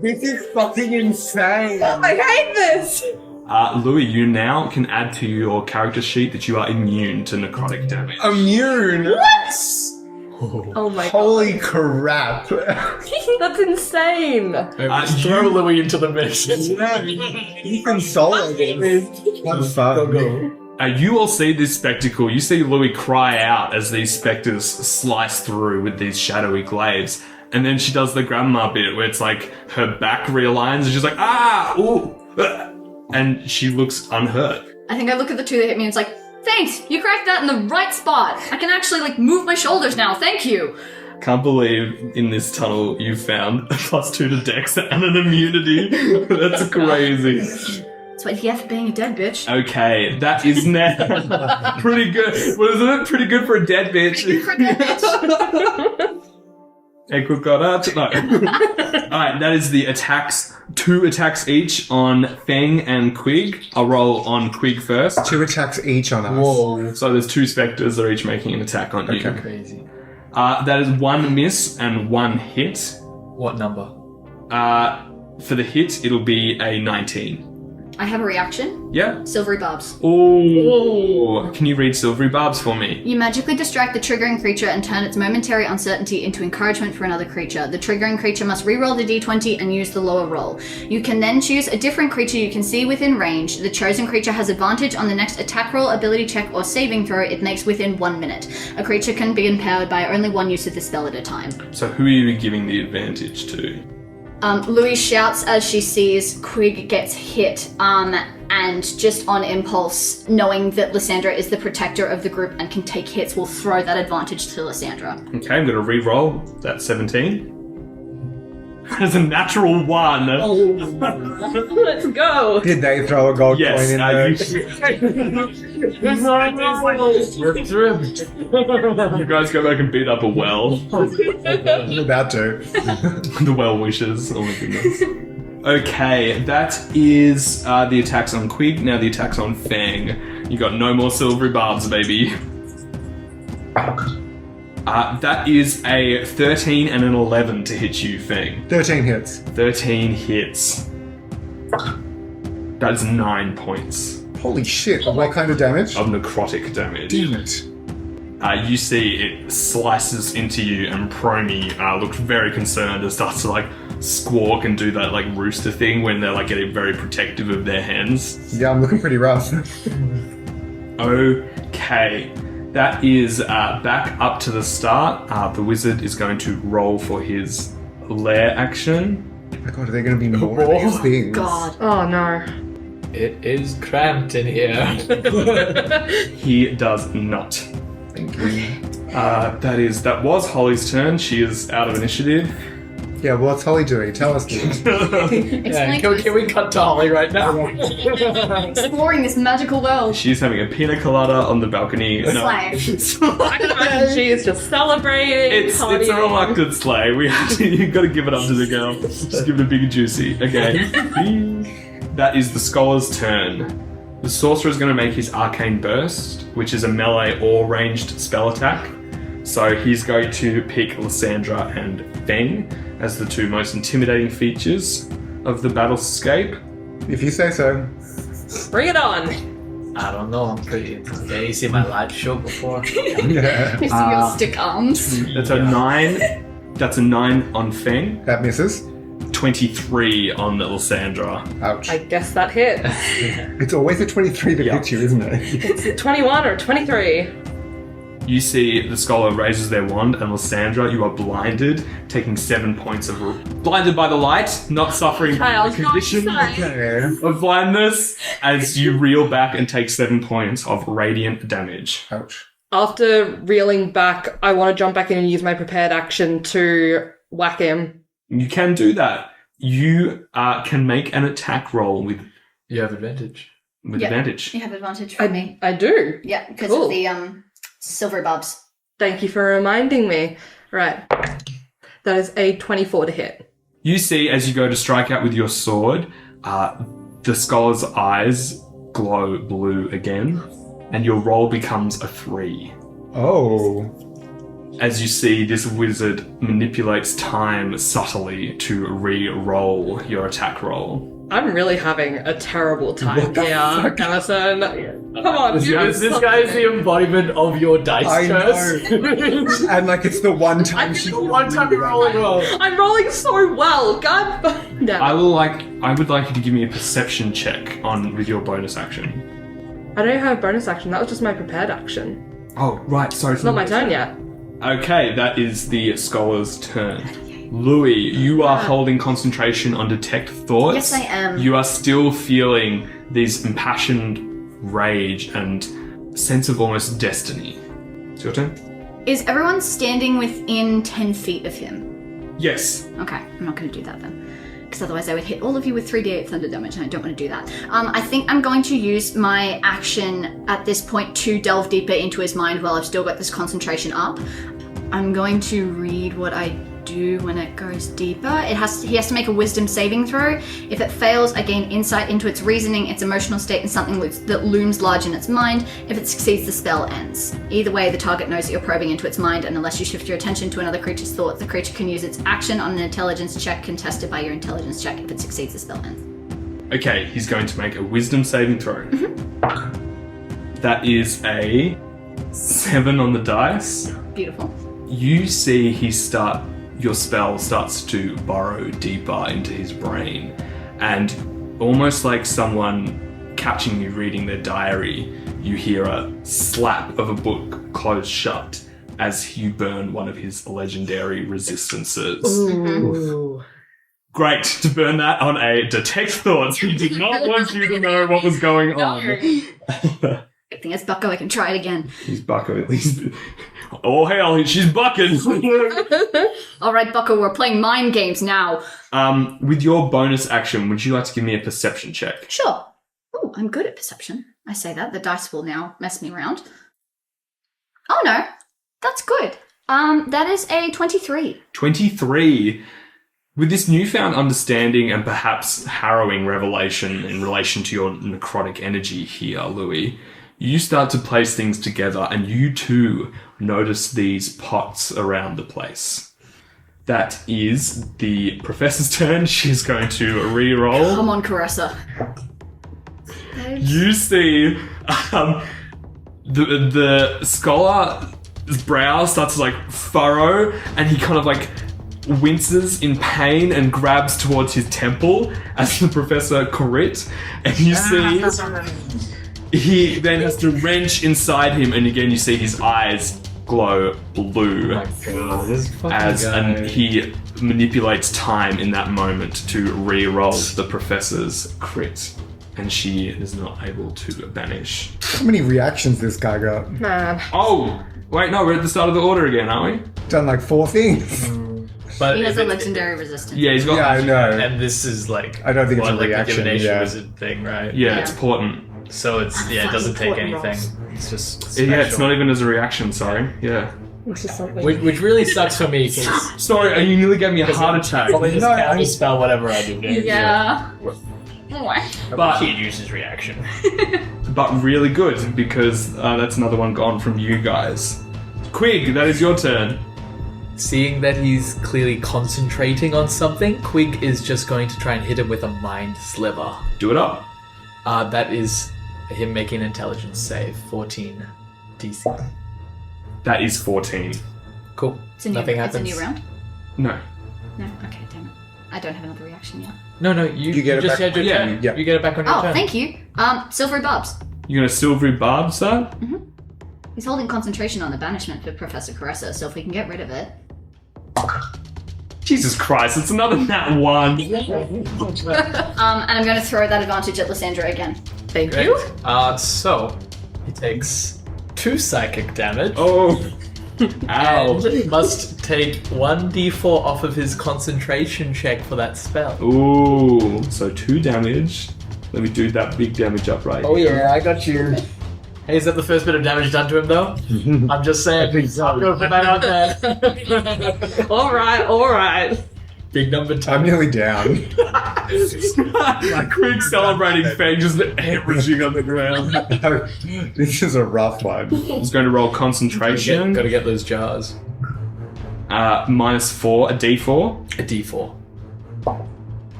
Speaker 4: This is fucking insane.
Speaker 6: I hate this!
Speaker 2: Louis, you now can add to your character sheet that you are immune to necrotic damage.
Speaker 4: Immune?
Speaker 6: Oh my
Speaker 4: Holy crap.
Speaker 6: god. That's insane!
Speaker 5: Throw Louis into the mix.
Speaker 4: You can solo this. What the fuck?
Speaker 2: You all see this spectacle. You see Louis cry out as these spectres slice through with these shadowy glaives. And then she does the grandma bit where it's like her back realigns and she's like, ah, ooh, and she looks unhurt.
Speaker 1: I think I look at the two that hit me and it's like, thanks, you cracked that in the right spot. I can actually, move my shoulders now, thank you.
Speaker 2: Can't believe in this tunnel you found a +2 to Dex and an immunity. That's crazy.
Speaker 1: That's what you get for being a dead bitch.
Speaker 2: Okay, that is now pretty good. What is it? Pretty good for a dead bitch.
Speaker 1: For a dead bitch.
Speaker 2: No. Alright, that is the attacks. 2 attacks each on Feng and Qwig. I'll roll on Qwig first.
Speaker 4: 2 attacks each on us.
Speaker 5: Whoa.
Speaker 2: So there's 2 spectres that are each making an attack on you.
Speaker 4: Okay.
Speaker 5: Crazy.
Speaker 2: That is 1 miss and 1 hit.
Speaker 5: What number?
Speaker 2: For the hit, it'll be a 19.
Speaker 1: I have a reaction.
Speaker 2: Yeah.
Speaker 1: Silvery barbs.
Speaker 2: Oh. Can you read Silvery Barbs for me?
Speaker 1: You magically distract the triggering creature and turn its momentary uncertainty into encouragement for another creature. The triggering creature must re-roll the d20 and use the lower roll. You can then choose a different creature you can see within range. The chosen creature has advantage on the next attack roll, ability check, or saving throw it makes within 1 minute. A creature can be empowered by only one use of the spell at a time.
Speaker 2: So who are you giving the advantage to?
Speaker 1: Louis shouts as she sees Qwig gets hit, and just on impulse, knowing that Lysandra is the protector of the group and can take hits, will throw that advantage to Lysandra.
Speaker 2: Okay, I'm going to re-roll that 17. That's a natural 1.
Speaker 6: Let's go.
Speaker 4: Did they throw a gold
Speaker 2: Yes,
Speaker 4: coin in there?
Speaker 2: you guys go back and beat up a well.
Speaker 4: I'm about to.
Speaker 2: The well wishes. Oh my goodness. Okay, that is the attacks on Qwig. Now the attacks on Feng. You got no more silvery barbs, baby. That is a 13 and an 11 to hit you, Feng.
Speaker 4: 13 hits.
Speaker 2: 13 hits. That is 9 points
Speaker 4: Holy shit. What kind of damage?
Speaker 2: of necrotic damage.
Speaker 4: Damn it.
Speaker 2: You see it slices into you, and Promi looks very concerned and starts to like squawk and do that like rooster thing when they're like getting very protective of their hens.
Speaker 4: Yeah, I'm looking pretty rough.
Speaker 2: Okay, that is back up to the start. The wizard is going to roll for his lair action.
Speaker 4: Oh my god, are there going to be more of these things?
Speaker 1: God.
Speaker 6: Oh no.
Speaker 5: It is cramped in here.
Speaker 2: He does not.
Speaker 4: Thank you.
Speaker 2: That was Holly's turn. She is out of initiative.
Speaker 4: Yeah, what's Holly doing? Tell us, please.
Speaker 5: Yeah, can we cut to Holly right now?
Speaker 1: Exploring this magical world.
Speaker 2: She's having a pina colada on the balcony.
Speaker 1: Slay.
Speaker 6: I can imagine she is just celebrating.
Speaker 2: It's a
Speaker 6: partying.
Speaker 2: reluctant slay. You've got to give it up to the girl. Just give it a big and juicy. Okay. That is the scholar's turn. The sorcerer is going to make his arcane burst, which is a melee or ranged spell attack. So he's going to pick Lysandra and Feng as the two most intimidating features of the battlescape.
Speaker 4: If you say so.
Speaker 6: Bring it on.
Speaker 5: I don't know, I'm pretty... Yeah, you see my live show before?
Speaker 4: Yeah.
Speaker 1: You see your stick arms.
Speaker 2: That's a 9. That's a 9 on Feng.
Speaker 4: That misses.
Speaker 2: 23 on Lysandra.
Speaker 4: Ouch.
Speaker 6: I guess that hit.
Speaker 4: It's always a 23 that
Speaker 2: Yeah.
Speaker 4: hits you, isn't it?
Speaker 6: It's 21 or 23.
Speaker 2: You see the scholar raises their wand, and Lysandra, you are blinded, taking 7 points of... Blinded by the light, not suffering
Speaker 6: Hey, I was
Speaker 2: the
Speaker 6: going to
Speaker 2: condition
Speaker 6: say.
Speaker 2: of blindness, as you reel back and take 7 points of radiant damage.
Speaker 4: Ouch.
Speaker 6: After reeling back, I want to jump back in and use my prepared action to whack him.
Speaker 2: You can do that. You can make an attack roll with
Speaker 5: You have advantage.
Speaker 1: Yeah.
Speaker 2: advantage.
Speaker 1: You have advantage from me.
Speaker 6: I do.
Speaker 1: Yeah, because
Speaker 6: Cool.
Speaker 1: of the silver barbs.
Speaker 6: Thank you for reminding me. Right. That is a 24 to hit.
Speaker 2: You see, as you go to strike out with your sword, the scholar's eyes glow blue again, and your roll becomes a 3.
Speaker 4: Oh.
Speaker 2: As you see, this wizard manipulates time subtly to re-roll your attack roll.
Speaker 6: I'm really having a terrible time here, Emerson. Come on,
Speaker 5: This guy is the embodiment of your dice
Speaker 4: I
Speaker 5: curse.
Speaker 4: know. And like it's the one time she...
Speaker 5: One time you're rolling well.
Speaker 6: I'm rolling so well. God damn.
Speaker 2: I would like you to give me a perception check with your bonus action.
Speaker 6: I don't have a bonus action. That was just my prepared action.
Speaker 2: Oh, right, sorry.
Speaker 6: It's not my turn yet.
Speaker 2: Okay, that is the scholar's turn. Louis, you are holding concentration on detect thoughts.
Speaker 1: Yes, I am.
Speaker 2: You are still feeling these impassioned rage and sense of almost destiny. It's your turn?
Speaker 1: Is everyone standing within 10 feet of him?
Speaker 2: Yes.
Speaker 1: Okay, I'm not going to do that then. Because otherwise I would hit all of you with 3d8 thunder damage, and I don't want to do that. I think I'm going to use my action at this point to delve deeper into his mind while I've still got this concentration up. I'm going to read what I do when it goes deeper. He has to make a wisdom saving throw. If it fails, I gain insight into its reasoning, its emotional state, and something that looms large in its mind. If it succeeds, the spell ends. Either way, the target knows that you're probing into its mind, and unless you shift your attention to another creature's thought, the creature can use its action on an intelligence check contested by your intelligence check. If it succeeds, the spell ends.
Speaker 2: Okay, he's going to make a wisdom saving throw. That is a 7 on the dice.
Speaker 1: Beautiful.
Speaker 2: You see your spell starts to burrow deeper into his brain, and almost like someone catching you reading their diary, you hear a slap of a book closed shut as you burn one of his legendary resistances.
Speaker 6: Ooh.
Speaker 2: Great to burn that on a detect thoughts. He did not want you to know what was going on.
Speaker 1: Good thing it's Bucko, I can try it again.
Speaker 2: He's Bucko at least. Oh hell, she's bucking.
Speaker 1: Alright, Bucko, we're playing mind games now.
Speaker 2: With your bonus action, would you like to give me a perception check?
Speaker 1: Sure. Oh, I'm good at perception. I say that. The dice will now mess me around. Oh no, that's good. That is a 23.
Speaker 2: 23. With this newfound understanding and perhaps harrowing revelation in relation to your necrotic energy here, Louis, you start to place things together and you too notice these pots around the place. That is the professor's turn. She's going to re-roll.
Speaker 1: Come on, Caressa.
Speaker 2: You see the scholar's brow starts to like furrow and he kind of like winces in pain and grabs towards his temple as the professor crit, and you see he then has to wrench inside him, and again you see his eyes glow blue and he manipulates time in that moment to re-roll the professor's crit, and she is not able to banish.
Speaker 4: How many reactions this guy got?
Speaker 6: Man.
Speaker 2: Oh, wait, no, we're at the start of the order again, aren't we?
Speaker 4: Done like 4 things.
Speaker 5: But
Speaker 1: He has
Speaker 5: if
Speaker 1: a
Speaker 5: it-
Speaker 1: legendary resistance.
Speaker 2: Yeah, he's got.
Speaker 4: Yeah, I know.
Speaker 5: And this is like
Speaker 4: I don't think it's a
Speaker 5: like the
Speaker 4: reaction,
Speaker 5: divination
Speaker 4: yeah.
Speaker 5: wizard thing, right?
Speaker 2: Yeah, it's important.
Speaker 5: So it's it doesn't take
Speaker 6: Fucking
Speaker 5: anything.
Speaker 6: rolls.
Speaker 5: It's just special.
Speaker 2: Yeah, it's not even as a reaction, sorry. Yeah.
Speaker 6: Which is something.
Speaker 5: Which really sucks for me because
Speaker 2: Sorry, you nearly gave me a heart attack.
Speaker 5: probably just
Speaker 4: No,
Speaker 5: counter
Speaker 4: I-
Speaker 5: spell whatever I do.
Speaker 1: Yeah.
Speaker 2: But,
Speaker 5: He uses reaction.
Speaker 2: but really good, because that's another one gone from you guys. Qwig, that is your turn.
Speaker 5: Seeing that he's clearly concentrating on something, Qwig is just going to try and hit him with a mind sliver.
Speaker 2: Do it up.
Speaker 5: That is him making an intelligence save, 14 DC.
Speaker 2: That is 14.
Speaker 5: Cool.
Speaker 1: It's a new,
Speaker 5: Nothing
Speaker 1: it's
Speaker 5: happens.
Speaker 1: a new round?
Speaker 2: No.
Speaker 1: No? Okay, damn it. I don't have another reaction yet.
Speaker 5: No, you
Speaker 4: get it
Speaker 5: just
Speaker 4: back-
Speaker 5: had your
Speaker 2: yeah,
Speaker 5: turn.
Speaker 4: yeah.
Speaker 5: You get it back on your
Speaker 1: Oh,
Speaker 5: turn.
Speaker 1: thank you. Silvery Barbs.
Speaker 2: You're gonna silvery barb, sir?
Speaker 1: He's holding concentration on the banishment for Professor Caressa, so if we can get rid of it.
Speaker 2: Jesus Christ, it's another nat 1.
Speaker 1: And I'm going to throw that advantage at Lysandra again.
Speaker 6: Thank
Speaker 5: Great.
Speaker 6: you.
Speaker 5: So he takes 2 psychic damage.
Speaker 2: Oh. Ow.
Speaker 5: And must take 1d4 off of his concentration check for that spell.
Speaker 2: Ooh. So 2 damage. Let me do that big damage up right here.
Speaker 5: yeah, I got you. Hey, is that the first bit of damage done to him though? I'm just saying. I'm gonna put that out there.
Speaker 6: Alright.
Speaker 5: Big number 2.
Speaker 4: I'm nearly down.
Speaker 2: Like Qwig celebrating Feng just hemorrhaging on the ground.
Speaker 4: This is a rough one.
Speaker 2: He's going to roll concentration.
Speaker 5: Gotta get those jars.
Speaker 2: -4, a d4.
Speaker 5: A d4.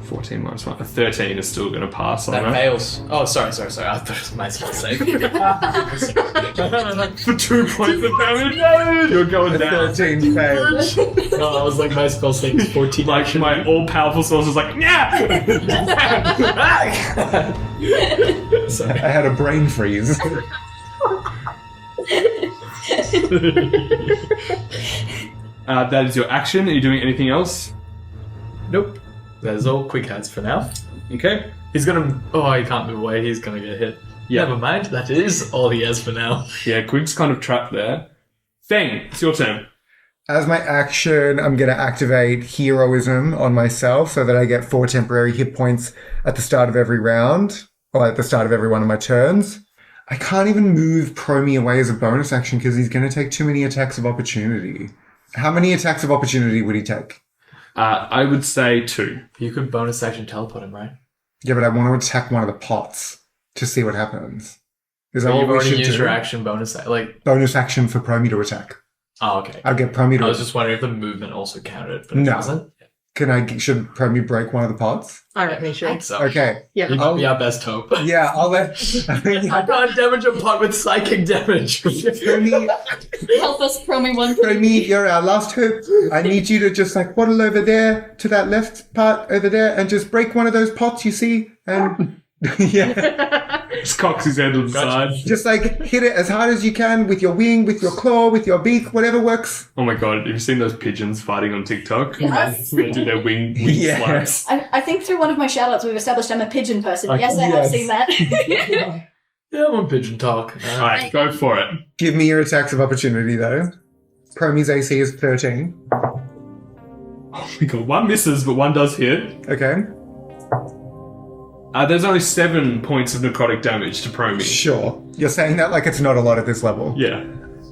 Speaker 2: 14 minus 1. A 13 is still going to pass on
Speaker 5: That
Speaker 2: that.
Speaker 5: fails. Oh, sorry. I thought it was my spell save.
Speaker 2: For 2 points of damage. You're going down.
Speaker 4: 13 failed.
Speaker 5: No, I was like, my spell save is 14.
Speaker 2: Like my all-powerful source is like, yeah!
Speaker 5: Sorry.
Speaker 4: I had a brain freeze.
Speaker 2: That is your action. Are you doing anything else?
Speaker 5: Nope. That is all Qwig has for now.
Speaker 2: Okay.
Speaker 5: He's gonna. Oh, he can't move away. He's gonna get hit.
Speaker 2: Yeah.
Speaker 5: Never mind. That is all he has for now.
Speaker 2: Yeah, Quig's kind of trapped there. Feng, it's your turn.
Speaker 4: As my action, I'm going to activate heroism on myself so that I get 4 temporary hit points at the start of every round, or at the start of every one of my turns. I can't even move Promi away as a bonus action because he's going to take too many attacks of opportunity. How many attacks of opportunity would he take?
Speaker 2: I would say 2.
Speaker 5: You could bonus action teleport him, right?
Speaker 4: Yeah, but I want to attack one of the pots to see what happens. Is that
Speaker 5: But
Speaker 4: what
Speaker 5: you've
Speaker 4: we
Speaker 5: already
Speaker 4: should
Speaker 5: used
Speaker 4: do?
Speaker 5: your action bonus. Like,
Speaker 4: Bonus action for Promi to attack.
Speaker 5: oh, okay.
Speaker 4: I'll get Promi
Speaker 5: I
Speaker 4: to
Speaker 5: was just wondering if the movement also counted, but it
Speaker 4: No.
Speaker 5: doesn't.
Speaker 4: Should Promi break one of the pots?
Speaker 6: I reckon he should.
Speaker 5: So.
Speaker 4: Okay.
Speaker 6: Yeah.
Speaker 5: You might be our best hope.
Speaker 4: Yeah, I'll let.
Speaker 5: I can't damage a pot with psychic damage.
Speaker 4: Promi,
Speaker 1: Help us, Promi one.
Speaker 4: Promi, you're our last hope. I need you to just like waddle over there to that left part over there and just break one of those pots you see. And yeah,
Speaker 2: Just cocks his head to the side.
Speaker 4: just like hit it as hard as you can with your wing, with your claw, with your beak, whatever works.
Speaker 2: Oh my god, have you seen those pigeons fighting on TikTok?
Speaker 1: Yes.
Speaker 2: They do their wing
Speaker 4: Yeah.
Speaker 2: slaps.
Speaker 1: I think through one of my shoutouts we've established I'm a pigeon person.
Speaker 2: Okay.
Speaker 1: Yes, I have
Speaker 4: Yes.
Speaker 1: seen that.
Speaker 5: Yeah, I'm on pigeon talk.
Speaker 2: Alright, go for it.
Speaker 4: Give me your attacks of opportunity though. Promi's AC is 13.
Speaker 2: Oh my god, one misses, but one does hit.
Speaker 4: Okay.
Speaker 2: There's only 7 points of necrotic damage to Promi.
Speaker 4: Sure. You're saying that like it's not a lot at this level.
Speaker 2: Yeah.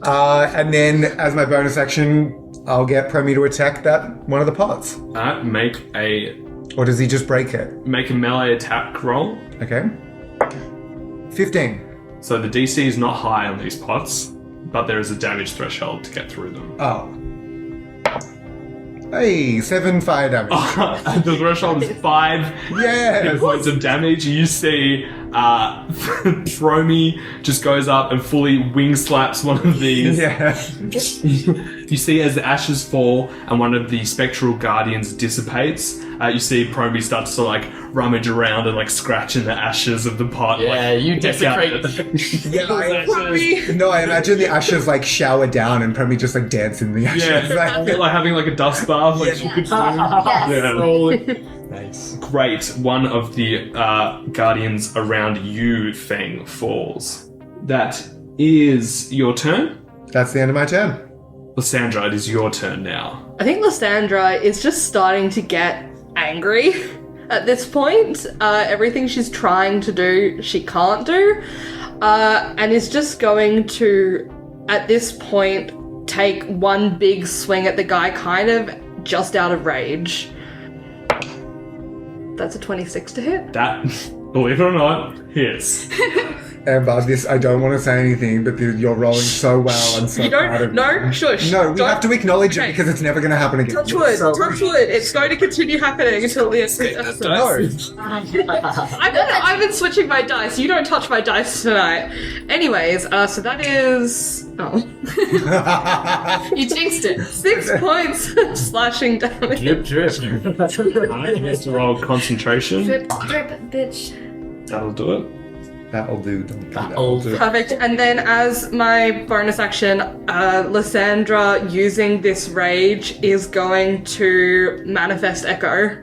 Speaker 4: And then as my bonus action, I'll get Promi to attack that one of the pots.
Speaker 2: Make a
Speaker 4: Or does he just break it?
Speaker 2: melee attack roll.
Speaker 4: Okay. 15.
Speaker 2: So the DC is not high on these pots, but there is a damage threshold to get through them.
Speaker 4: Oh. Hey, 7 fire damage.
Speaker 2: The threshold is 5
Speaker 4: Yeah.
Speaker 2: points of damage. You see Promi just goes up and fully wing slaps one of these.
Speaker 4: Yeah.
Speaker 2: You see as the ashes fall and one of the spectral guardians dissipates, you see Promi starts to like rummage around and like scratch in the ashes of the pot.
Speaker 5: Yeah,
Speaker 2: like,
Speaker 5: you
Speaker 2: deck out
Speaker 5: desecrate.
Speaker 4: Yeah, I imagine the ashes like shower down and Promi just like dance in the ashes.
Speaker 2: Yeah, like having like a dust bath, like you could do. Yeah.
Speaker 5: Nice.
Speaker 2: Great. One of the guardians around you, Feng, falls. That is your turn.
Speaker 4: That's the end of my turn.
Speaker 2: Lysandra, it is your turn now.
Speaker 6: I think Lysandra is just starting to get angry at this point. Everything she's trying to do, she can't do. And is just going to, at this point, take one big swing at the guy kind of just out of rage. That's a 26 to hit.
Speaker 2: That, believe it or not, hits.
Speaker 4: Amber, this, I don't want to say anything, but you're rolling so well. I'm so
Speaker 6: You
Speaker 4: proud of
Speaker 6: don't?
Speaker 4: you.
Speaker 6: No? Shush.
Speaker 4: No, we
Speaker 6: Don't-
Speaker 4: have to acknowledge
Speaker 6: Okay.
Speaker 4: it because it's never going to happen again.
Speaker 6: Touch wood.
Speaker 4: So-
Speaker 6: Touch wood. It's going to continue happening until the end of the episode.
Speaker 4: No.
Speaker 6: I've been switching my dice. You don't touch my dice tonight. Anyways, so that is... Oh.
Speaker 1: You jinxed it.
Speaker 6: 6 points slashing damage.
Speaker 5: Drip, drip.
Speaker 2: Alright, he has to roll concentration.
Speaker 1: Drip, drip, bitch.
Speaker 2: That'll do it.
Speaker 4: That'll do. Don't do that.
Speaker 5: That'll
Speaker 4: do.
Speaker 6: Perfect. And then as my bonus action, Lysandra, using this rage, is going to manifest Echo,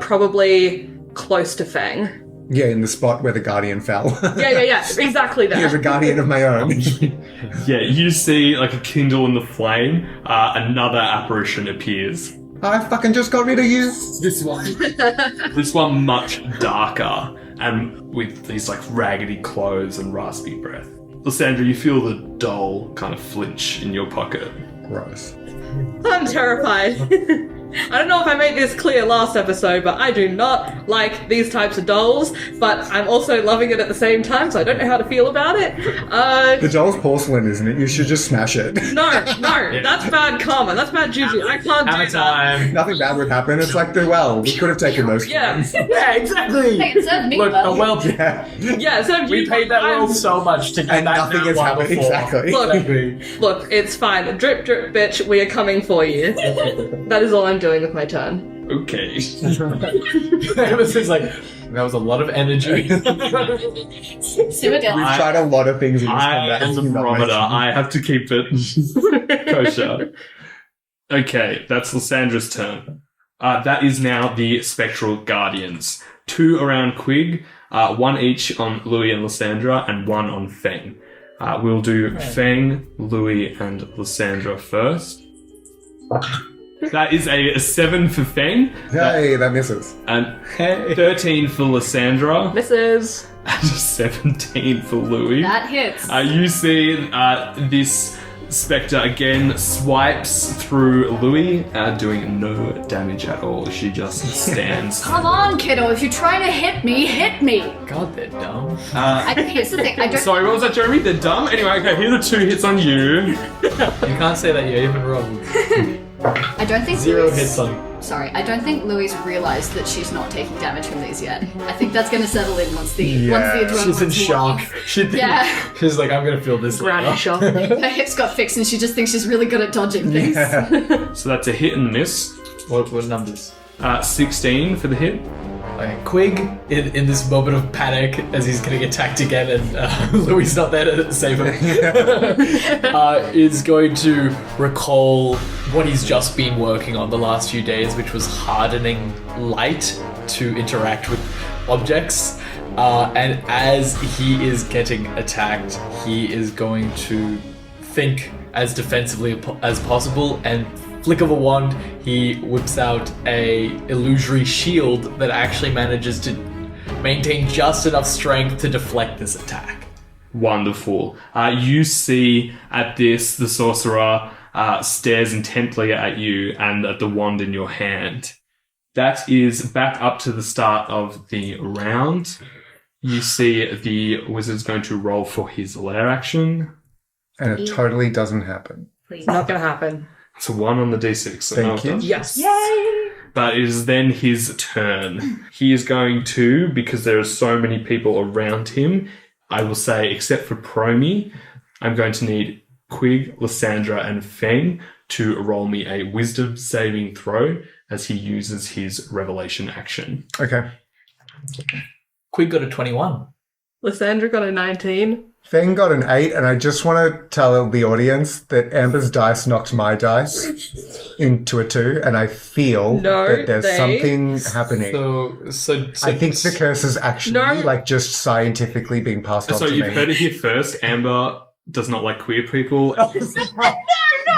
Speaker 6: probably close to Feng.
Speaker 4: Yeah, in the spot where the guardian fell.
Speaker 6: Yeah. Exactly
Speaker 4: Here's a
Speaker 6: there.
Speaker 4: guardian of my own.
Speaker 2: Yeah, you see like a kindle in the flame, another apparition appears.
Speaker 4: I fucking just got rid of you.
Speaker 5: This one.
Speaker 2: This one much darker and with these like raggedy clothes and raspy breath. Lysandra, you feel the dull kind of flinch in your pocket.
Speaker 4: Gross.
Speaker 6: I'm terrified. I don't know if I made this clear last episode, but I do not like these types of dolls, but I'm also loving it at the same time, so I don't know how to feel about it.
Speaker 4: The doll's porcelain, isn't it? You should just smash it.
Speaker 6: No, that's bad karma. That's bad juju. I can't
Speaker 5: Hammer
Speaker 6: do that.
Speaker 5: time.
Speaker 4: Nothing bad would happen. It's like, well, we could have taken those.
Speaker 6: Yeah,
Speaker 5: Yeah, exactly.
Speaker 1: Hey, it served me
Speaker 5: Look,
Speaker 1: well.
Speaker 5: well,
Speaker 6: yeah. So
Speaker 5: we paid that roll so much to get
Speaker 4: And
Speaker 5: that
Speaker 4: nothing
Speaker 5: nat
Speaker 4: has
Speaker 5: one
Speaker 4: happened.
Speaker 5: before.
Speaker 4: Exactly.
Speaker 6: Look,
Speaker 5: Exactly.
Speaker 6: look, it's fine. Drip, drip, bitch. We are coming for you. That is all I'm doing with my turn.
Speaker 2: Okay.
Speaker 5: Emerson's like, that was a lot of energy.
Speaker 1: Simmer down.
Speaker 4: We've tried a lot of things in this
Speaker 2: I
Speaker 4: combat.
Speaker 2: am the barometer. I have to keep it kosher. Okay, that's Lysandra's turn. That is now the Spectral Guardians. 2 around Qwig, 1 each on Louis and Lysandra, and 1 on Feng. We'll do Feng, Louis, and Lysandra first. That is a 7 for Feng,
Speaker 4: Hey, that misses.
Speaker 2: and 13 for Lysandra,
Speaker 6: Misses.
Speaker 2: and 17 for Louis.
Speaker 1: That hits.
Speaker 2: You see this spectre again swipes through Louis, doing no damage at all. She just stands.
Speaker 1: Come on, kiddo. If you're trying to hit me.
Speaker 5: God, they're dumb.
Speaker 1: Here's the thing. I don't.
Speaker 2: Sorry, what was that, Jeremy? They're dumb? Anyway, okay, here are the 2 hits on you.
Speaker 5: You can't say that you're even wrong.
Speaker 1: I don't think
Speaker 5: 0
Speaker 1: Louis-
Speaker 5: hits on
Speaker 1: Sorry, I don't think Louise realized that she's not taking damage from these yet. I think that's going to settle in once the adrenaline.
Speaker 5: She's in shock.
Speaker 1: Yeah.
Speaker 5: She's like, I'm gonna feel this
Speaker 6: Granny
Speaker 5: later.
Speaker 6: shock.
Speaker 1: Her hips got fixed and she just thinks she's really good at dodging things.
Speaker 2: So that's a hit and a miss.
Speaker 5: What numbers?
Speaker 2: 16 for the hit.
Speaker 5: Okay, Qwig, in this moment of panic as he's getting attacked again and Louis not there to save him, is going to recall what he's just been working on the last few days, which was hardening light to interact with objects. And as he is getting attacked, he is going to think as defensively as possible, and flick of a wand, he whips out a illusory shield that actually manages to maintain just enough strength to deflect this attack.
Speaker 2: Wonderful. You see at this, the sorcerer stares intently at you and at the wand in your hand. That is back up to the start of the round. You see the wizard's going to roll for his lair action.
Speaker 4: And it totally doesn't happen.
Speaker 1: Please.
Speaker 6: Not gonna happen.
Speaker 2: It's a 1 on the d6. So
Speaker 4: Thank you.
Speaker 6: Yes.
Speaker 2: But it is then his turn. He is going to, because there are so many people around him, I will say, except for Promi, I'm going to need Qwig, Lysandra, and Feng to roll me a wisdom saving throw as he uses his revelation action.
Speaker 4: Okay.
Speaker 5: Qwig got a 21.
Speaker 6: Lysandra got a 19.
Speaker 4: Feng got an 8, and I just want to tell the audience that Amber's dice knocked my dice into a 2, and I feel that there's something happening.
Speaker 5: So
Speaker 4: I think the curse is actually just scientifically being passed on
Speaker 2: So
Speaker 4: to
Speaker 2: you've
Speaker 4: me.
Speaker 2: heard it here first. Amber does not like queer people.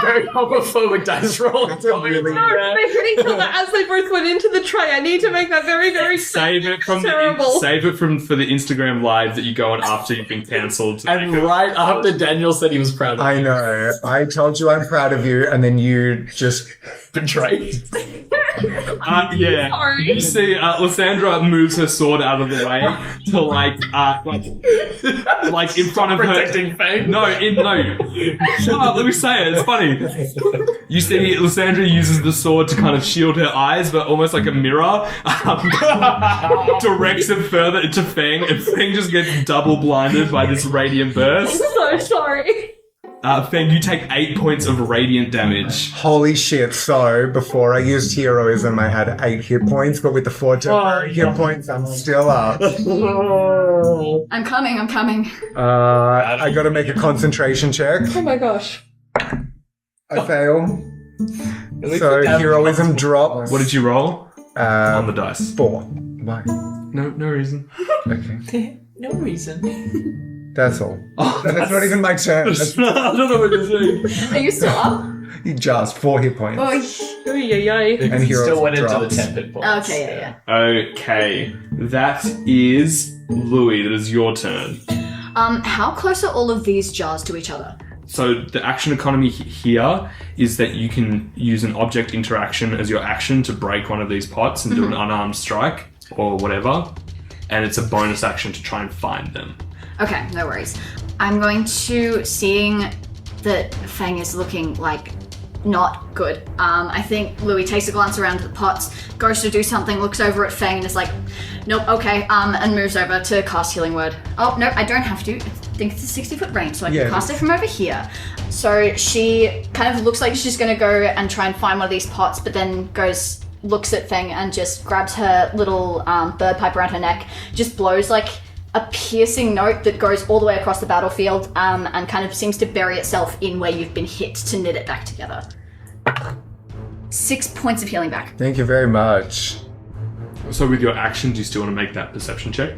Speaker 5: very homophobic dice roll.
Speaker 6: No, they hit each other as they both went into the tray. I need to make that very, very
Speaker 2: Save it from
Speaker 6: terrible.
Speaker 2: for the Instagram live that you go on after you've been cancelled.
Speaker 5: And right after Daniel said he was proud of
Speaker 4: I know. I told you I'm proud of you, and then you just
Speaker 5: betrayed.
Speaker 2: Yeah.
Speaker 6: Sorry.
Speaker 2: You see, Lysandra moves her sword out of the way to like in front of
Speaker 5: Protecting
Speaker 2: her.
Speaker 5: Feng.
Speaker 2: No. Shut up. Let me say it. It's funny. You see, Lysandra uses the sword to kind of shield her eyes, but almost like a mirror, directs it further into Feng, and Feng just gets double blinded by this radiant burst.
Speaker 6: I'm so sorry.
Speaker 2: Feng, you take 8 points of radiant damage.
Speaker 4: holy shit. So before I used heroism, I had 8 hit points, but with the 4 temporary hit points, I'm still up.
Speaker 1: I'm coming.
Speaker 4: I got to make a concentration check.
Speaker 6: Oh my gosh.
Speaker 4: I fail. So heroism drops.
Speaker 2: What did you roll? On the dice.
Speaker 4: 4. Why?
Speaker 2: No reason.
Speaker 4: Okay.
Speaker 5: No reason.
Speaker 4: That's all. That's not even my turn.
Speaker 2: I don't know what you're saying.
Speaker 1: Are you still up?
Speaker 4: Just 4 hit points.
Speaker 1: Oh,
Speaker 4: And
Speaker 5: He
Speaker 4: heroes
Speaker 5: still went into the
Speaker 4: drops.
Speaker 5: 10 hit points.
Speaker 1: okay, yeah.
Speaker 2: Okay, that is Louis. That is your turn.
Speaker 1: How close are all of these jars to each other?
Speaker 2: So the action economy here is that you can use an object interaction as your action to break one of these pots and do an unarmed strike or whatever, and it's a bonus action to try and find them.
Speaker 1: Okay, no worries. I'm going to, seeing that Feng is looking like not good. I think Louis takes a glance around at the pots, goes to do something, looks over at Feng and is like, nope, okay, and moves over to cast Healing Word. Oh, no, I don't have to. I think it's a 60-foot range, so I can cast it from over here. So she kind of looks like she's going to go and try and find one of these pots, but then looks at Feng and just grabs her little bird pipe around her neck, just blows like a piercing note that goes all the way across the battlefield and kind of seems to bury itself in where you've been hit to knit it back together. 6 points of healing back.
Speaker 4: Thank you very much.
Speaker 2: So with your action, do you still want to make that perception check?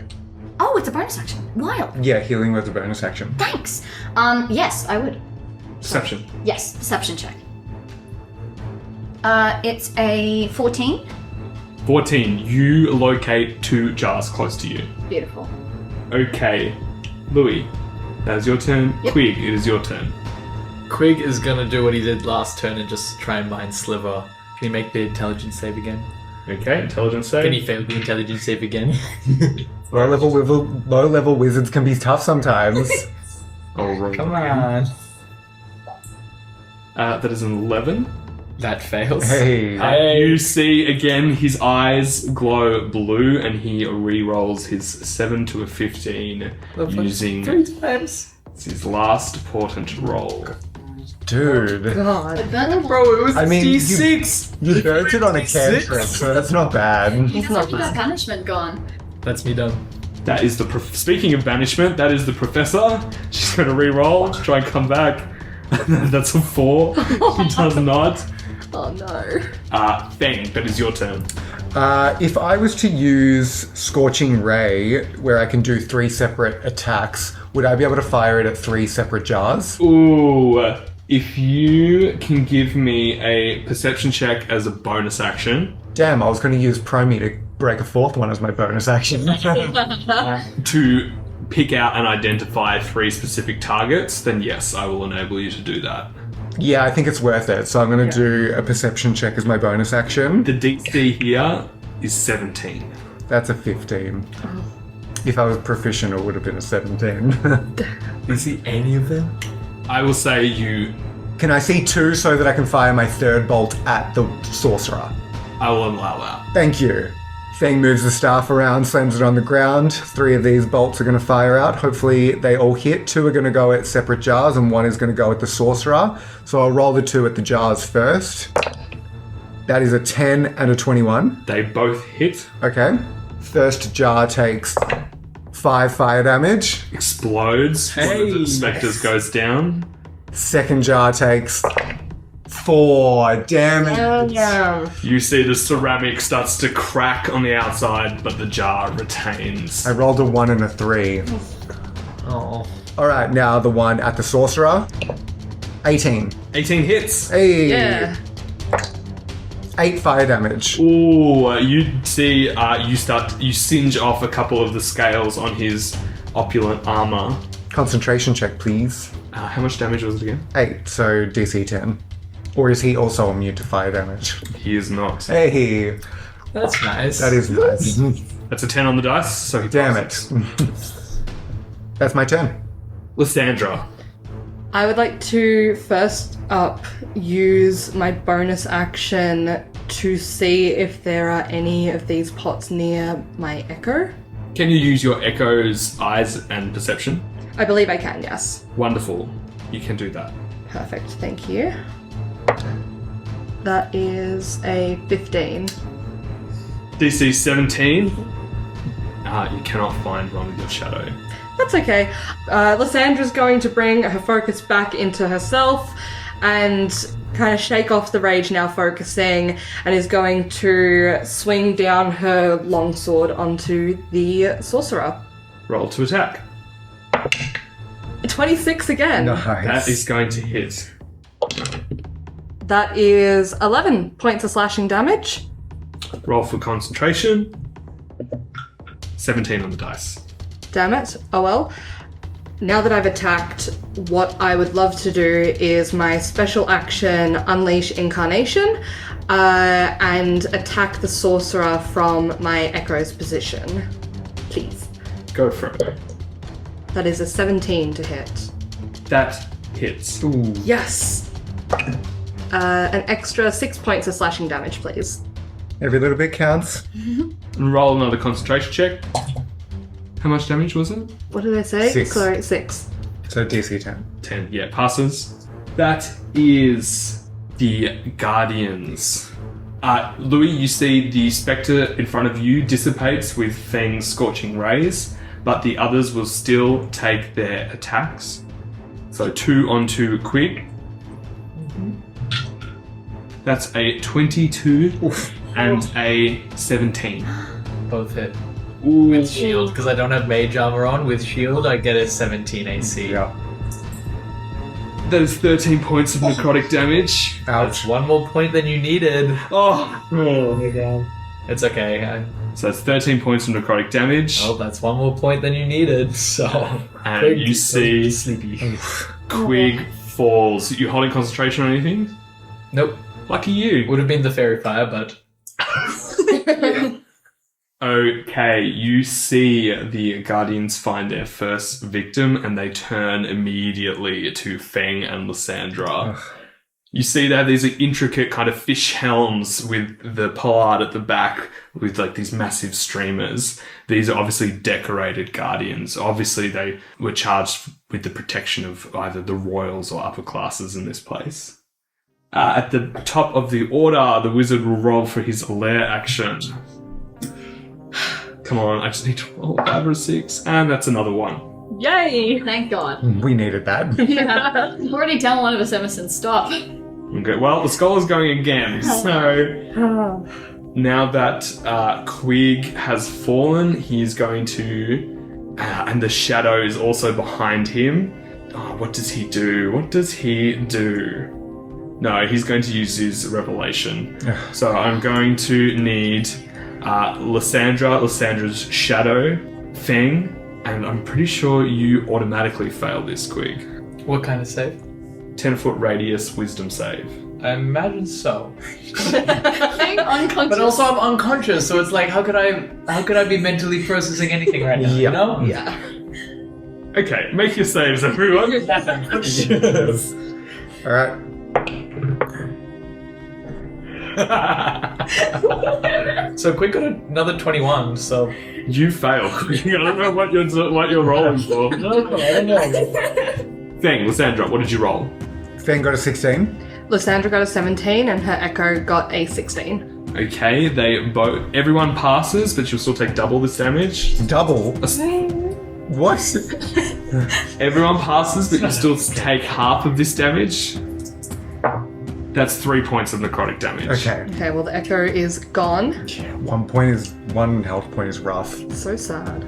Speaker 1: Oh, it's a bonus action. Wild.
Speaker 4: Yeah, healing was a bonus action.
Speaker 1: Thanks. Yes, I would.
Speaker 2: Perception.
Speaker 1: Yes, perception check. It's a 14.
Speaker 2: 14. You locate 2 jars close to you.
Speaker 1: Beautiful.
Speaker 2: Okay, Louis, that is your turn.
Speaker 1: Yep.
Speaker 2: Qwig, it is your turn.
Speaker 5: Qwig is gonna do what he did last turn and just try and mind Sliver. Can he make the intelligence save again?
Speaker 2: Okay, intelligence save.
Speaker 5: Can he fail the intelligence save again?
Speaker 4: Low-level wizards can be tough sometimes.
Speaker 2: Oh, roll
Speaker 5: Come
Speaker 2: again.
Speaker 5: on.
Speaker 2: That is an 11.
Speaker 5: That fails.
Speaker 4: Hey.
Speaker 2: You see again his eyes glow blue and he re-rolls his 7 to a 15 using
Speaker 5: 3 times.
Speaker 2: his last portent roll.
Speaker 4: Dude.
Speaker 6: God.
Speaker 5: Bro, it was
Speaker 4: I mean,
Speaker 5: D6.
Speaker 4: You burnt it on a cantrip, so that's not bad.
Speaker 6: It's not
Speaker 1: That
Speaker 6: bad.
Speaker 1: banishment gone.
Speaker 5: That's me done.
Speaker 2: That is the speaking of banishment, that is the professor. She's going to re-roll, try and come back. That's a 4. She does not.
Speaker 6: Oh no.
Speaker 2: Feng, that is your turn.
Speaker 4: If I was to use Scorching Ray, where I can do 3 separate attacks, would I be able to fire it at 3 separate jars?
Speaker 2: Ooh, if you can give me a perception check as a bonus action
Speaker 4: Damn, I was going to use Promi to break a 4th one as my bonus action.
Speaker 2: to pick out and identify 3 specific targets, then yes, I will enable you to do that.
Speaker 4: Yeah, I think it's worth it, so I'm going to do a perception check as my bonus action.
Speaker 2: The DC here is 17.
Speaker 4: That's a 15. If I was proficient, it would have been a 17.
Speaker 5: You see any of them?
Speaker 2: I will say you...
Speaker 4: Can I see 2 so that I can fire my 3rd bolt at the sorcerer?
Speaker 2: I will allow that.
Speaker 4: Thank you. Feng moves the staff around, slams it on the ground. 3 of these bolts are going to fire out. Hopefully they all hit. 2 are going to go at separate jars and 1 is going to go at the sorcerer. So I'll roll the 2 at the jars first. That is a 10 and a 21.
Speaker 2: They both hit,
Speaker 4: Okay. First jar takes 5 fire damage.
Speaker 2: explodes, one of the spectres goes down.
Speaker 4: Second jar takes 4 damage.
Speaker 6: Yeah.
Speaker 2: You see the ceramic starts to crack on the outside, but the jar retains.
Speaker 4: I rolled a 1 and a 3.
Speaker 5: Oh.
Speaker 4: Alright, now the one at the sorcerer. 18.
Speaker 2: 18 hits.
Speaker 4: Hey!
Speaker 6: Yeah.
Speaker 4: 8 fire damage.
Speaker 2: Ooh, you see, you singe off a couple of the scales on his opulent armor.
Speaker 4: Concentration check, please.
Speaker 2: How much damage was it again?
Speaker 4: 8, so DC 10. Or is he also immune to fire damage?
Speaker 2: He is not.
Speaker 4: Hey!
Speaker 5: That's nice.
Speaker 4: That is nice.
Speaker 2: That's a 10 on the dice, so he
Speaker 4: Damn
Speaker 2: passes.
Speaker 4: it. That's my turn.
Speaker 2: Lysandra.
Speaker 6: I would like to first up use my bonus action to see if there are any of these pots near my echo.
Speaker 2: Can you use your echo's eyes and perception?
Speaker 6: I believe I can, yes.
Speaker 2: Wonderful. You can do that.
Speaker 6: Perfect, thank you. That is a 15.
Speaker 2: DC 17. You cannot find one with your shadow.
Speaker 6: That's okay. Lysandra's going to bring her focus back into herself and kind of shake off the rage now focusing, and is going to swing down her longsword onto the sorcerer.
Speaker 2: Roll to attack.
Speaker 6: 26 again.
Speaker 2: That
Speaker 4: Nice.
Speaker 2: is going to hit.
Speaker 6: That is 11 points of slashing damage.
Speaker 2: Roll for concentration. 17 on the dice.
Speaker 6: Damn it. Oh well. Now that I've attacked, what I would love to do is my special action, Unleash Incarnation, and attack the sorcerer from my echo's position. Please.
Speaker 2: Go for it.
Speaker 6: That is a 17 to hit.
Speaker 2: That hits.
Speaker 4: Ooh.
Speaker 6: Yes! An extra 6 points of slashing damage, please.
Speaker 4: Every little bit counts.
Speaker 2: And roll another concentration check. How much damage was it?
Speaker 6: What did I say?
Speaker 4: 6.
Speaker 6: Sorry, 6.
Speaker 4: So DC 10.
Speaker 2: 10. Yeah, passes. That is the Guardians. Louis, you see the spectre in front of you dissipates with Feng's scorching rays, but the others will still take their attacks. So 2 onto Qwig. That's a 22 and a 17.
Speaker 5: Both hit.
Speaker 2: Ooh.
Speaker 5: With shield, because I don't have mage armor on. With shield, I get a 17 AC.
Speaker 4: Yeah.
Speaker 2: That is 13 points of necrotic damage.
Speaker 5: That's
Speaker 4: Ouch.
Speaker 5: 1 more point than you needed.
Speaker 2: Oh.
Speaker 5: It's okay.
Speaker 2: So that's 13 points of necrotic damage.
Speaker 5: That's 1 more point than you needed. So,
Speaker 2: And you see
Speaker 5: sleepy.
Speaker 2: Qwig falls. You holding concentration on anything?
Speaker 5: Nope.
Speaker 2: Lucky you.
Speaker 5: Would have been the fairy fire, but
Speaker 2: Okay, you see the Guardians find their first victim and they turn immediately to Feng and Lysandra. You see they have these intricate kind of fish helms with the pollard at the back with like these massive streamers. These are obviously decorated guardians. Obviously they were charged with the protection of either the royals or upper classes in this place. At the top of the order, the wizard will roll for his lair action. Come on, I just need to roll 5 or 6, and that's another 1.
Speaker 1: Yay! Thank God.
Speaker 4: We needed that.
Speaker 1: Yeah. We've already done one of us, Emerson. Stop.
Speaker 2: Okay, well, the skull is going again, so now that Qwig has fallen, he's going to... and the shadow is also behind him. Oh, what does he do? What does he do? No, he's going to use his revelation. So I'm going to need Lysandra's shadow, Feng, and I'm pretty sure you automatically fail this, Qwig.
Speaker 5: What kind of save?
Speaker 2: 10-foot radius wisdom save.
Speaker 5: I imagine so.
Speaker 1: Being unconscious.
Speaker 5: But also I'm unconscious, so it's like how could I be mentally processing anything right now? You know?
Speaker 6: Yeah.
Speaker 2: Okay, make your saves, everyone.
Speaker 4: Yes. All right.
Speaker 5: So Qwig got another 21, so...
Speaker 2: You fail. I don't know what you're rolling for.
Speaker 5: I don't know.
Speaker 2: Feng, Lysandra, what did you roll?
Speaker 4: Feng got a 16.
Speaker 6: Lysandra got a 17 and her Echo got a 16.
Speaker 2: Okay, everyone passes, but you'll still take double this damage.
Speaker 4: Double? What?
Speaker 2: Everyone passes, but you still take half of this damage. That's 3 points of necrotic damage.
Speaker 4: Okay.
Speaker 6: Okay, well the Echo is gone.
Speaker 4: 1 health point is rough.
Speaker 6: So sad.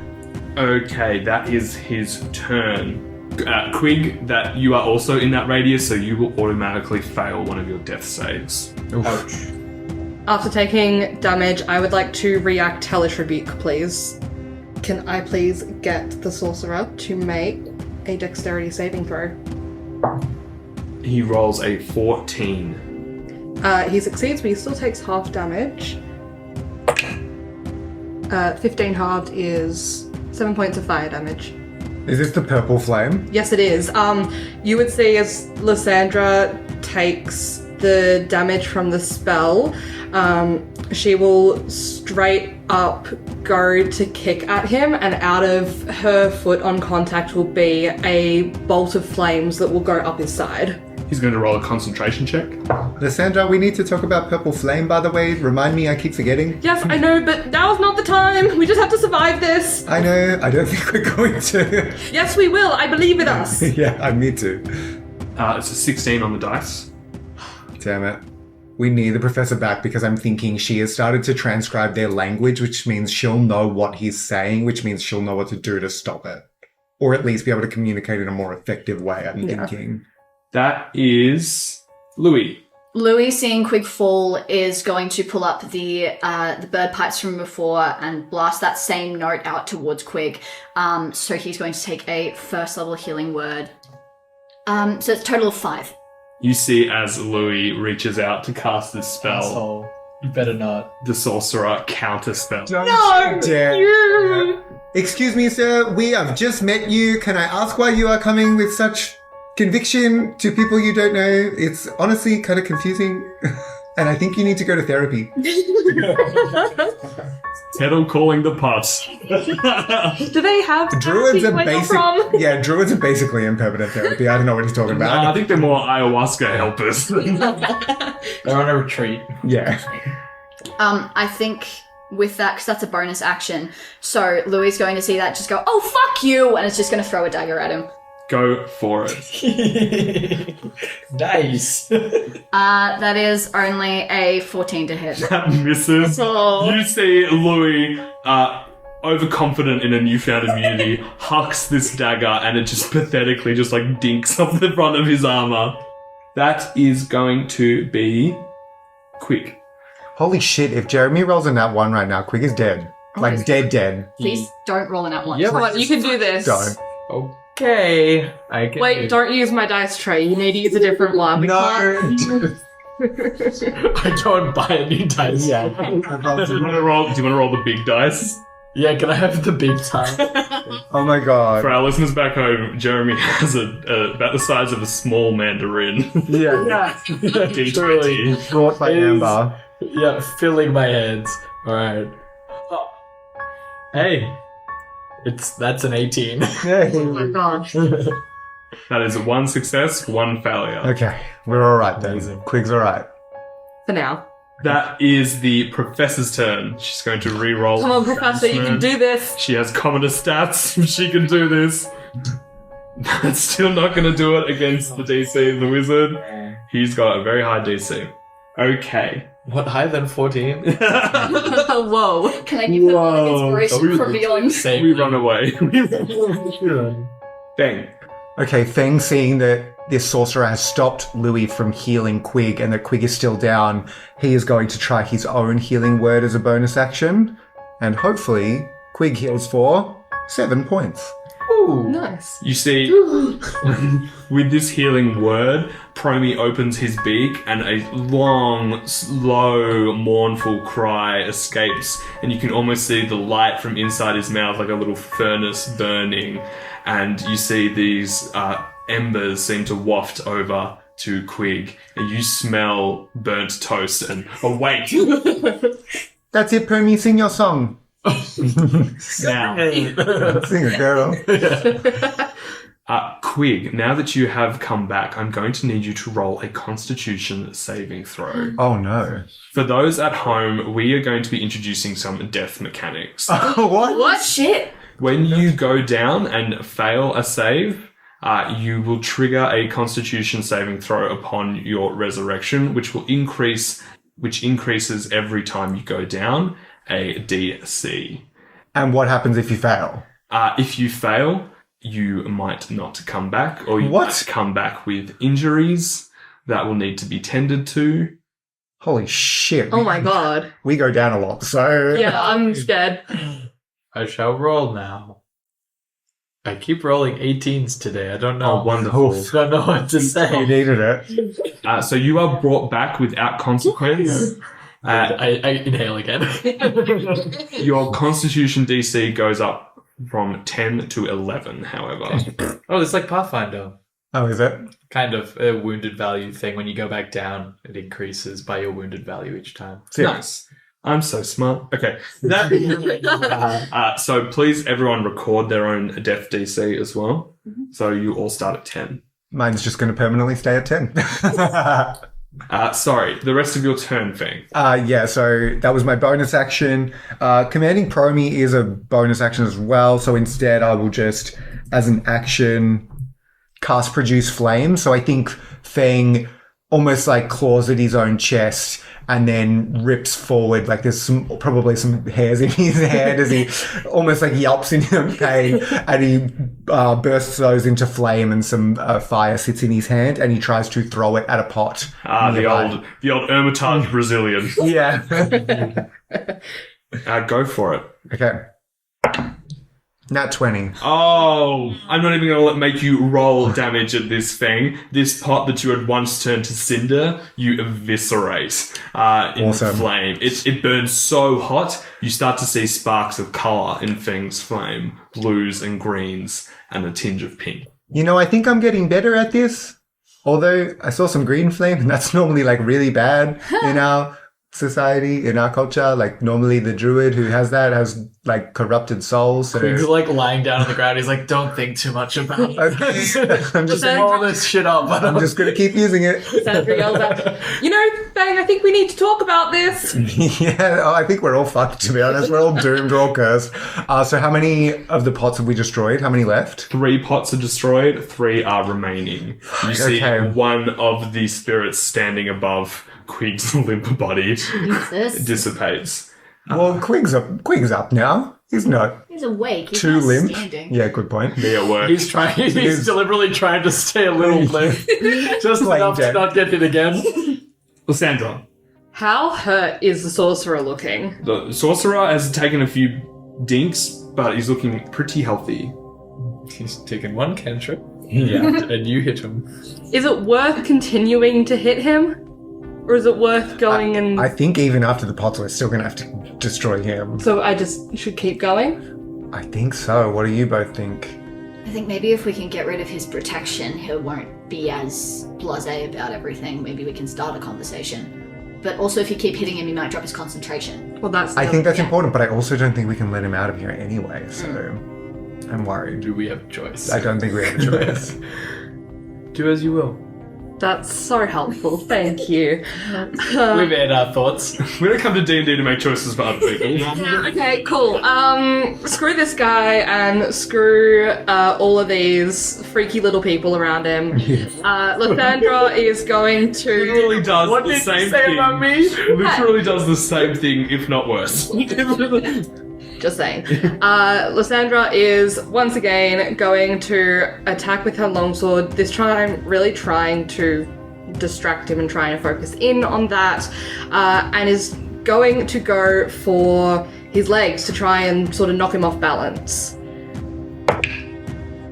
Speaker 2: Okay, that is his turn. Qwig, that you are also in that radius, so you will automatically fail one of your death saves.
Speaker 5: Ouch.
Speaker 6: After taking damage, I would like to react Hellish Rebuke, please. Can I please get the sorcerer to make a dexterity saving throw?
Speaker 2: He rolls a 14.
Speaker 6: He succeeds, but he still takes half damage. 15 halved is 7 points of fire damage.
Speaker 4: Is this the purple flame?
Speaker 6: Yes, it is. You would see as Lysandra takes the damage from the spell, she will straight up go to kick at him, and out of her foot on contact will be a bolt of flames that will go up his side.
Speaker 2: He's going to roll a concentration check.
Speaker 4: Lysandra, we need to talk about purple flame, by the way. Remind me, I keep forgetting.
Speaker 6: Yes, I know, but now's not the time. We just have to survive this.
Speaker 4: I know, I don't think we're going to.
Speaker 6: Yes, we will. I believe in us.
Speaker 4: Yeah, me too.
Speaker 2: It's a 16 on the dice.
Speaker 4: Damn it. We need the professor back because I'm thinking she has started to transcribe their language, which means she'll know what he's saying, which means she'll know what to do to stop it. Or at least be able to communicate in a more effective way, I'm thinking.
Speaker 2: That is Louis.
Speaker 1: Louis, seeing Qwig fall, is going to pull up the bird pipes from before and blast that same note out towards Qwig. So he's going to take a first level healing word. So it's a total of 5.
Speaker 2: You see as Louis reaches out to cast this spell,
Speaker 5: So you better not.
Speaker 2: the sorcerer counter spell.
Speaker 4: Don't dare. Excuse me, sir. We have just met you. Can I ask why you are coming with such conviction to people you don't know? It's honestly kind of confusing. And I think you need to go to therapy.
Speaker 2: Kettle calling the pot.
Speaker 6: Do they have
Speaker 4: Druids are
Speaker 6: where you're
Speaker 4: basic.
Speaker 6: from?
Speaker 4: Yeah, druids are basically in permanent therapy. I don't know what he's talking about.
Speaker 2: I think they're more ayahuasca helpers.
Speaker 5: They're on a retreat.
Speaker 4: Yeah.
Speaker 1: I think with that, because that's a bonus action, so Louis is going to see that, just go, "Oh, fuck you!" and it's just going to throw a dagger at him.
Speaker 2: Go for it.
Speaker 5: Nice.
Speaker 1: That is only a 14 to hit.
Speaker 2: That misses.
Speaker 1: Oh.
Speaker 2: You see Louis, overconfident in a newfound immunity, hucks this dagger and it just pathetically just like dinks off the front of his armor. That is going to be Qwig.
Speaker 4: Holy shit, if Jeremy rolls in that one right now, Qwig is dead. Like, dead.
Speaker 1: Please don't roll in that one.
Speaker 5: Yep.
Speaker 6: Come on, you can do this.
Speaker 4: Don't.
Speaker 5: Okay. I can
Speaker 6: Wait, don't use my dice tray. You need to use a different one. We can't-
Speaker 5: I don't buy a new dice.
Speaker 2: Do you want to roll the big dice?
Speaker 5: Yeah, can I have the big time?
Speaker 4: Oh my god.
Speaker 2: For our listeners back home, Jeremy has about the size of a small mandarin.
Speaker 4: Yeah.
Speaker 2: D20.
Speaker 4: Brought by
Speaker 5: It is-
Speaker 4: Amber.
Speaker 5: Yeah, filling my hands. Alright. Oh. Hey. That's an 18.
Speaker 6: Oh my gosh.
Speaker 2: That is 1 success, 1 failure.
Speaker 4: Okay, we're alright then.
Speaker 5: Amazing.
Speaker 4: Quig's alright.
Speaker 6: For now.
Speaker 2: That is the professor's turn. She's going to re-roll.
Speaker 6: Come on, Professor, you can do this.
Speaker 2: She has commoner stats. She can do this. That's still not going to do it against the DC of the wizard. He's got a very high DC. Okay.
Speaker 5: What, higher than 14?
Speaker 6: Whoa.
Speaker 1: Can I give them like inspiration for beyond?
Speaker 5: Same.
Speaker 2: We run away. Bang.
Speaker 4: Okay, Feng, seeing that this sorcerer has stopped Louis from healing Qwig and that Qwig is still down, he is going to try his own healing word as a bonus action. And hopefully, Qwig heals for 7 points.
Speaker 5: Ooh.
Speaker 6: Nice.
Speaker 2: You see, with this healing word, Promi opens his beak and a long, slow, mournful cry escapes, and you can almost see the light from inside his mouth like a little furnace burning, and you see these embers seem to waft over to Qwig, and you smell burnt toast and awake.
Speaker 4: That's it, Permy, sing your song.
Speaker 2: Now,
Speaker 4: Sing it, girl.
Speaker 2: Qwig, now that you have come back, I'm going to need you to roll a Constitution saving throw.
Speaker 4: Oh no.
Speaker 2: For those at home, we are going to be introducing some death mechanics.
Speaker 4: What?
Speaker 6: What? Shit.
Speaker 2: When you go down and fail a save, you will trigger a Constitution saving throw upon your resurrection, which increases every time you go down a DC.
Speaker 4: And what happens if you fail?
Speaker 2: If you fail, you might not come back, or you
Speaker 4: What?
Speaker 2: might come back with injuries that will need to be tended to.
Speaker 4: Holy shit.
Speaker 6: Oh my god.
Speaker 4: We go down a lot, so...
Speaker 6: Yeah, I'm scared.
Speaker 5: I shall roll now. I keep rolling 18s today. I don't know.
Speaker 2: Oh, wonderful.
Speaker 5: I don't know what to
Speaker 4: You
Speaker 5: say.
Speaker 4: needed it.
Speaker 2: So you are brought back without consequence.
Speaker 5: I inhale again.
Speaker 2: Your Constitution DC goes up from 10 to 11, however.
Speaker 5: Oh, it's like Pathfinder.
Speaker 4: Oh, is it?
Speaker 5: Kind of a wounded value thing. When you go back down, it increases by your wounded value each time.
Speaker 2: Nice. I'm so smart. Okay. So please, everyone, record their own death DC as well. So you all start at 10.
Speaker 4: Mine's just going to permanently stay at 10.
Speaker 2: Sorry, the rest of your turn, Feng.
Speaker 4: Yeah, so that was my bonus action. Commanding Promi is a bonus action as well, so instead I will just, as an action, cast Produce Flame. So I think Feng almost like claws at his own chest and then rips forward, like there's probably some hairs in his head as he almost like yelps in pain, and he bursts those into flame, and some fire sits in his hand, and he tries to throw it at a pot.
Speaker 2: The old Hermitage Brazilian.
Speaker 4: Yeah.
Speaker 2: Go for it.
Speaker 4: Okay. Nat 20.
Speaker 2: Oh, I'm not even going to make you roll damage at this thing. This pot that you had once turned to cinder, you eviscerate in
Speaker 4: Awesome.
Speaker 2: flame. It burns so hot, you start to see sparks of colour in Feng's flame. Blues and greens and a tinge of pink.
Speaker 4: You know, I think I'm getting better at this. Although I saw some green flame, and that's normally like really bad in our society, in our culture. Like normally the druid who has that has like corrupted souls. So
Speaker 5: He's like lying down on the ground. He's like, don't think too much about it.
Speaker 4: okay. I'm just
Speaker 5: Roll this shit up.
Speaker 4: I'm just gonna keep using it.
Speaker 6: Sandra yells out, you know, Feng, I think we need to talk about this.
Speaker 4: Yeah, I think we're all fucked, to be honest. We're all doomed, we're all cursed. So how many of the pots have we destroyed? How many left?
Speaker 2: 3 pots are destroyed, 3 are remaining. You see
Speaker 4: Okay.
Speaker 2: one of the spirits standing above Qwig's limp body
Speaker 1: Jesus.
Speaker 2: dissipates.
Speaker 4: Well, Qwig's up now. He's not
Speaker 1: He's awake. He's
Speaker 4: too
Speaker 1: not
Speaker 4: limp.
Speaker 1: standing.
Speaker 4: Yeah, good point.
Speaker 2: Be at work.
Speaker 5: He's deliberately trying to stay a little limp. Just
Speaker 4: Laying
Speaker 5: enough to
Speaker 4: dead.
Speaker 5: not get hit again.
Speaker 2: Lysandra.
Speaker 6: How hurt is the sorcerer looking?
Speaker 2: The sorcerer has taken a few dinks, but he's looking pretty healthy.
Speaker 5: He's taken one cantrip. Yeah. And you hit him.
Speaker 6: Is it worth continuing to hit him? Or is it worth going and...
Speaker 4: I think even after the pots, we're still going to have to destroy him.
Speaker 6: So I just should keep going?
Speaker 4: I think so. What do you both think?
Speaker 1: I think maybe if we can get rid of his protection, he won't be as blasé about everything. Maybe we can start a conversation. But also, if you keep hitting him, he might drop his concentration.
Speaker 6: Well, that's...
Speaker 4: I think that's
Speaker 1: yeah.
Speaker 4: important, but I also don't think we can let him out of here anyway, so I'm worried.
Speaker 5: Do we have a choice?
Speaker 4: I don't think we have a choice.
Speaker 5: Do as you will.
Speaker 6: That's so helpful. Thank you.
Speaker 5: We've had our thoughts.
Speaker 2: We don't come to D&D to make choices for other people.
Speaker 6: Okay, cool. Screw this guy and screw all of these freaky little people around him. Lysandra is going to...
Speaker 2: Literally does
Speaker 5: What
Speaker 2: the
Speaker 5: did
Speaker 2: same
Speaker 5: you say
Speaker 2: thing.
Speaker 5: about me?
Speaker 2: Literally does the same thing, if not worse.
Speaker 6: Just saying. Lysandra is once again going to attack with her longsword, this time really trying to distract him and trying to focus in on that, and is going to go for his legs to try and sort of knock him off balance.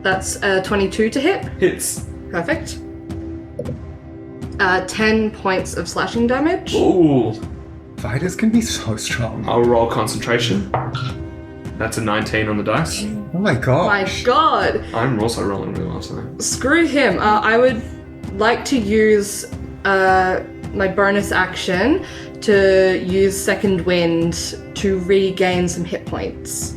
Speaker 6: That's 22 to hit.
Speaker 2: Hits.
Speaker 6: Perfect. 10 points of slashing damage.
Speaker 2: Ooh.
Speaker 4: Fighters can be so strong.
Speaker 2: I'll roll concentration. That's a 19 on the dice.
Speaker 4: Oh my god.
Speaker 6: My god!
Speaker 2: I'm also rolling really well today.
Speaker 6: Screw him. I would like to use my bonus action to use Second Wind to regain some hit points.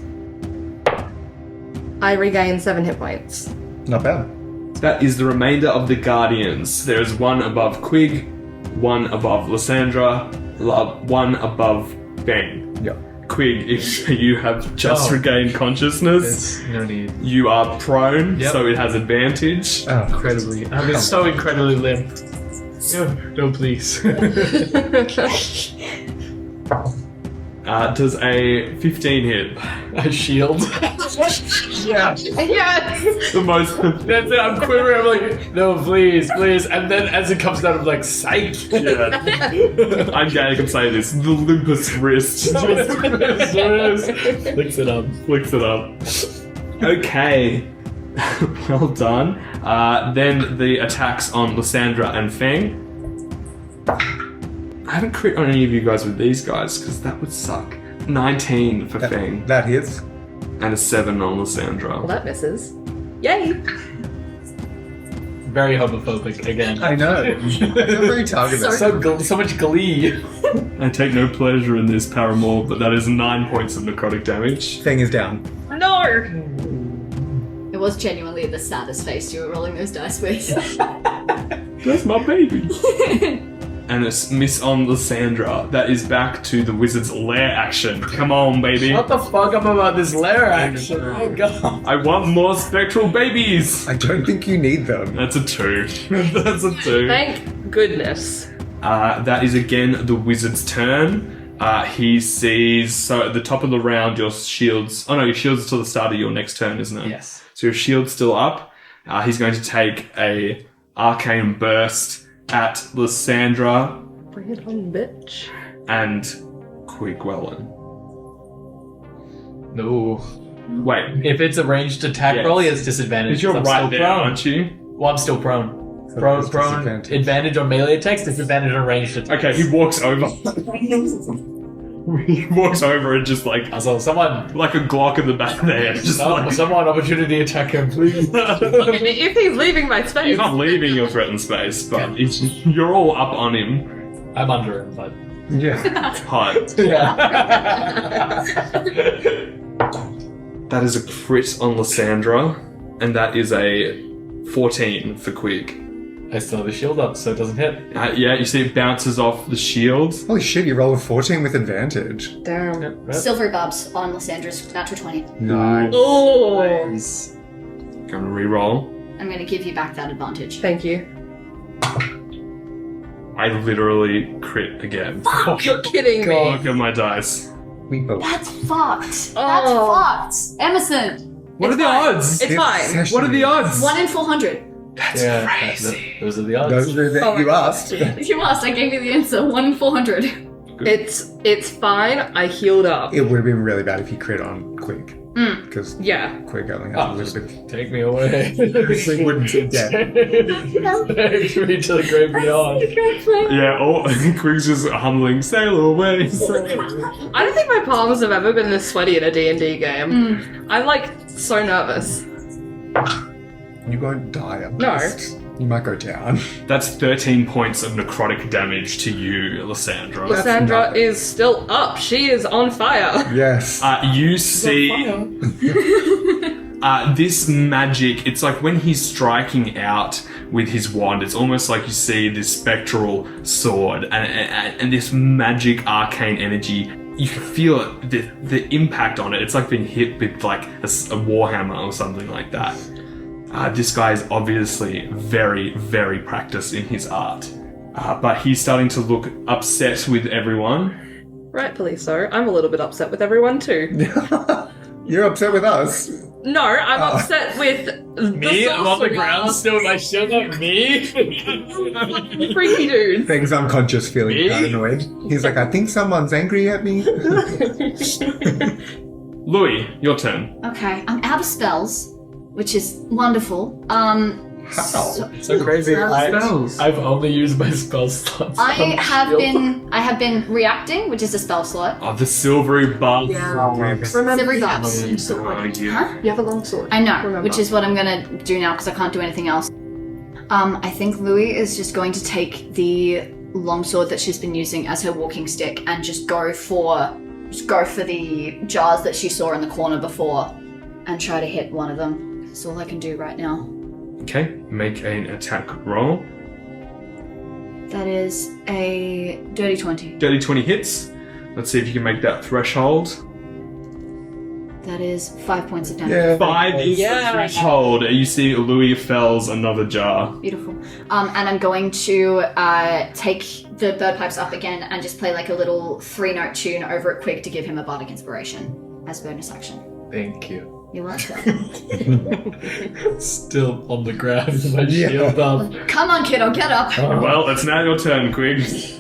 Speaker 6: I regain 7 hit points.
Speaker 4: Not bad.
Speaker 2: That is the remainder of the Guardians. There is one above Qwig, one above Lysandra, one above Feng.
Speaker 4: Yeah.
Speaker 2: Qwig, if you have just regained consciousness,
Speaker 5: There's no need.
Speaker 2: you are prone,
Speaker 5: Yep.
Speaker 2: so it has advantage.
Speaker 4: Oh.
Speaker 5: Incredibly. I've been so incredibly limp. No, please.
Speaker 2: Does a 15 hit?
Speaker 5: A shield.
Speaker 2: Yeah.
Speaker 6: Yes!
Speaker 2: The most...
Speaker 5: That's it. I'm quivering. I'm like, no, please. And then as it comes down, I'm like, psych.
Speaker 2: Yeah. I'm gay, I can say this. The limpest wrist.
Speaker 5: Flicks it up.
Speaker 2: Flicks it up. Okay. Well done. Then the attacks on Lysandra and Feng. I haven't crit on any of you guys with these guys, because that would suck. 19 for Feng.
Speaker 4: That hits.
Speaker 2: And a 7 on Lysandra.
Speaker 6: Well, that misses. Yay!
Speaker 5: Very homophobic again.
Speaker 4: I know. I feel very targeted.
Speaker 5: So much glee.
Speaker 2: I take no pleasure in this, Paramore, but that is 9 points of necrotic damage.
Speaker 4: Thing is down.
Speaker 6: No!
Speaker 1: It was genuinely the saddest face you were rolling those dice with.
Speaker 2: That's my baby. And a miss on Lysandra. That is back to the wizard's lair action. Come on, baby.
Speaker 5: Shut the fuck up about this lair action. Oh god.
Speaker 2: I want more spectral babies.
Speaker 4: I don't think you need them.
Speaker 2: That's a 2. That's a 2.
Speaker 6: Thank goodness.
Speaker 2: That is again the wizard's turn. He sees, so at the top of the round, your shields. Oh no, your shields are till the start of your next turn, isn't it?
Speaker 5: Yes.
Speaker 2: So your shield's still up. He's going to take a arcane burst at Lysandra
Speaker 6: Bring it on, bitch.
Speaker 2: and Qwig.
Speaker 5: No.
Speaker 2: Wait,
Speaker 5: If it's a ranged attack
Speaker 2: Yes.
Speaker 5: roll, he has disadvantage.
Speaker 2: because you're
Speaker 5: I'm
Speaker 2: right
Speaker 5: still
Speaker 2: there,
Speaker 5: prone.
Speaker 2: aren't you?
Speaker 5: Well, I'm still prone.
Speaker 4: So
Speaker 5: Prone,
Speaker 4: there's
Speaker 5: prone,
Speaker 4: disadvantage.
Speaker 5: advantage on melee attacks, disadvantage on ranged attacks.
Speaker 2: Okay, he walks over. He walks over and just like
Speaker 5: Someone,
Speaker 2: a Glock in the back of the head. Just like,
Speaker 5: someone opportunity attack him, please.
Speaker 6: If he's leaving my space.
Speaker 2: he's not leaving your threatened space, but you're all up on him.
Speaker 5: I'm under him, but...
Speaker 4: Yeah.
Speaker 2: Hot.
Speaker 5: Yeah.
Speaker 2: That is a crit on Lysandra, and that is a 14 for Qwig.
Speaker 5: I still have a shield up, so it doesn't hit.
Speaker 2: Yeah, you see it bounces off the shield.
Speaker 4: Holy shit, you rolled a 14 with advantage.
Speaker 6: Damn.
Speaker 5: Right.
Speaker 1: Silver bubs on Lysandra's natural 20.
Speaker 4: Nice.
Speaker 6: Oh!
Speaker 2: Gonna re-roll.
Speaker 1: I'm going to give you back that advantage.
Speaker 6: Thank you.
Speaker 2: I literally crit again.
Speaker 6: You're kidding me.
Speaker 2: Look at my dice.
Speaker 4: We both.
Speaker 1: That's fucked.
Speaker 6: Oh.
Speaker 1: That's fucked. Emerson.
Speaker 2: What are the odds?
Speaker 6: It's fine.
Speaker 2: What are the odds?
Speaker 1: 1 in 400.
Speaker 2: That's
Speaker 5: Yeah,
Speaker 2: crazy.
Speaker 5: those are the odds.
Speaker 4: Those are the,
Speaker 6: Oh my
Speaker 4: you
Speaker 6: God.
Speaker 4: asked.
Speaker 1: If you asked, I gave you the answer. 1 in 400.
Speaker 6: It's fine. I healed up.
Speaker 4: It would have been really bad if you crit on Qwig. Because
Speaker 6: Yeah.
Speaker 4: Qwig only has a
Speaker 5: Oh,
Speaker 4: little
Speaker 5: just
Speaker 4: bit.
Speaker 5: take me away.
Speaker 4: Qwig wouldn't be dead.
Speaker 5: Take me to the great beyond.
Speaker 2: Yeah, Qwig's just humbling, sail away.
Speaker 6: I don't think my palms have ever been this sweaty in a D&D game. I'm like so nervous.
Speaker 4: You won't die. At
Speaker 6: No.
Speaker 4: least. You might go down.
Speaker 2: That's 13 points of necrotic damage to you, Lysandra.
Speaker 6: Lysandra
Speaker 4: nothing.
Speaker 6: is still up. She is on fire.
Speaker 4: Yes.
Speaker 2: You see this magic, it's like when he's striking out with his wand, it's almost like you see this spectral sword and this magic arcane energy. You can feel it, the impact on it. It's like being hit with like a warhammer or something like that. This guy is obviously very, very practiced in his art. But he's starting to look upset with everyone.
Speaker 6: Rightfully so. I'm a little bit upset with everyone too.
Speaker 4: You're upset with us.
Speaker 6: No, I'm upset with
Speaker 5: Me? I'm on the
Speaker 6: sorcerer.
Speaker 5: ground still with my shield up. Me?
Speaker 6: Freaky dude.
Speaker 4: Thing's unconscious feeling
Speaker 5: Me?
Speaker 4: paranoid. He's like, I think someone's angry at me.
Speaker 2: Louis, your turn.
Speaker 1: Okay, I'm out of spells, which is wonderful.
Speaker 4: How?
Speaker 5: So crazy.
Speaker 2: Spells.
Speaker 5: I've only used my spell slots.
Speaker 1: I
Speaker 5: on
Speaker 1: have
Speaker 5: shield.
Speaker 1: been reacting, which is a spell slot.
Speaker 2: Oh, the silvery buff.
Speaker 6: Remember
Speaker 1: Silvery
Speaker 6: that.
Speaker 1: buffs.
Speaker 2: Huh?
Speaker 6: You have a long sword.
Speaker 1: I know,
Speaker 6: Remember.
Speaker 1: which is what I'm gonna do now because I can't do anything else. I think Louis is just going to take the longsword that she's been using as her walking stick and just go for the jars that she saw in the corner before and try to hit one of them. That's all I can do right now.
Speaker 2: Okay, make an attack roll.
Speaker 1: That is a dirty 20.
Speaker 2: Dirty 20 hits. Let's see if you can make that threshold.
Speaker 1: That is 5 points of damage.
Speaker 4: Yeah.
Speaker 2: 5 is the
Speaker 6: Yeah.
Speaker 2: threshold. You see Louis fells another jar.
Speaker 1: Beautiful. And I'm going to take the bird pipes up again and just play like a little 3-note tune over it quick to give him a bardic inspiration as bonus action.
Speaker 5: Thank you.
Speaker 1: You're welcome.
Speaker 5: Still on the ground with my
Speaker 4: Yeah.
Speaker 5: shield up.
Speaker 1: Come on, kiddo, get up.
Speaker 2: Well, it's now your turn, Qwig.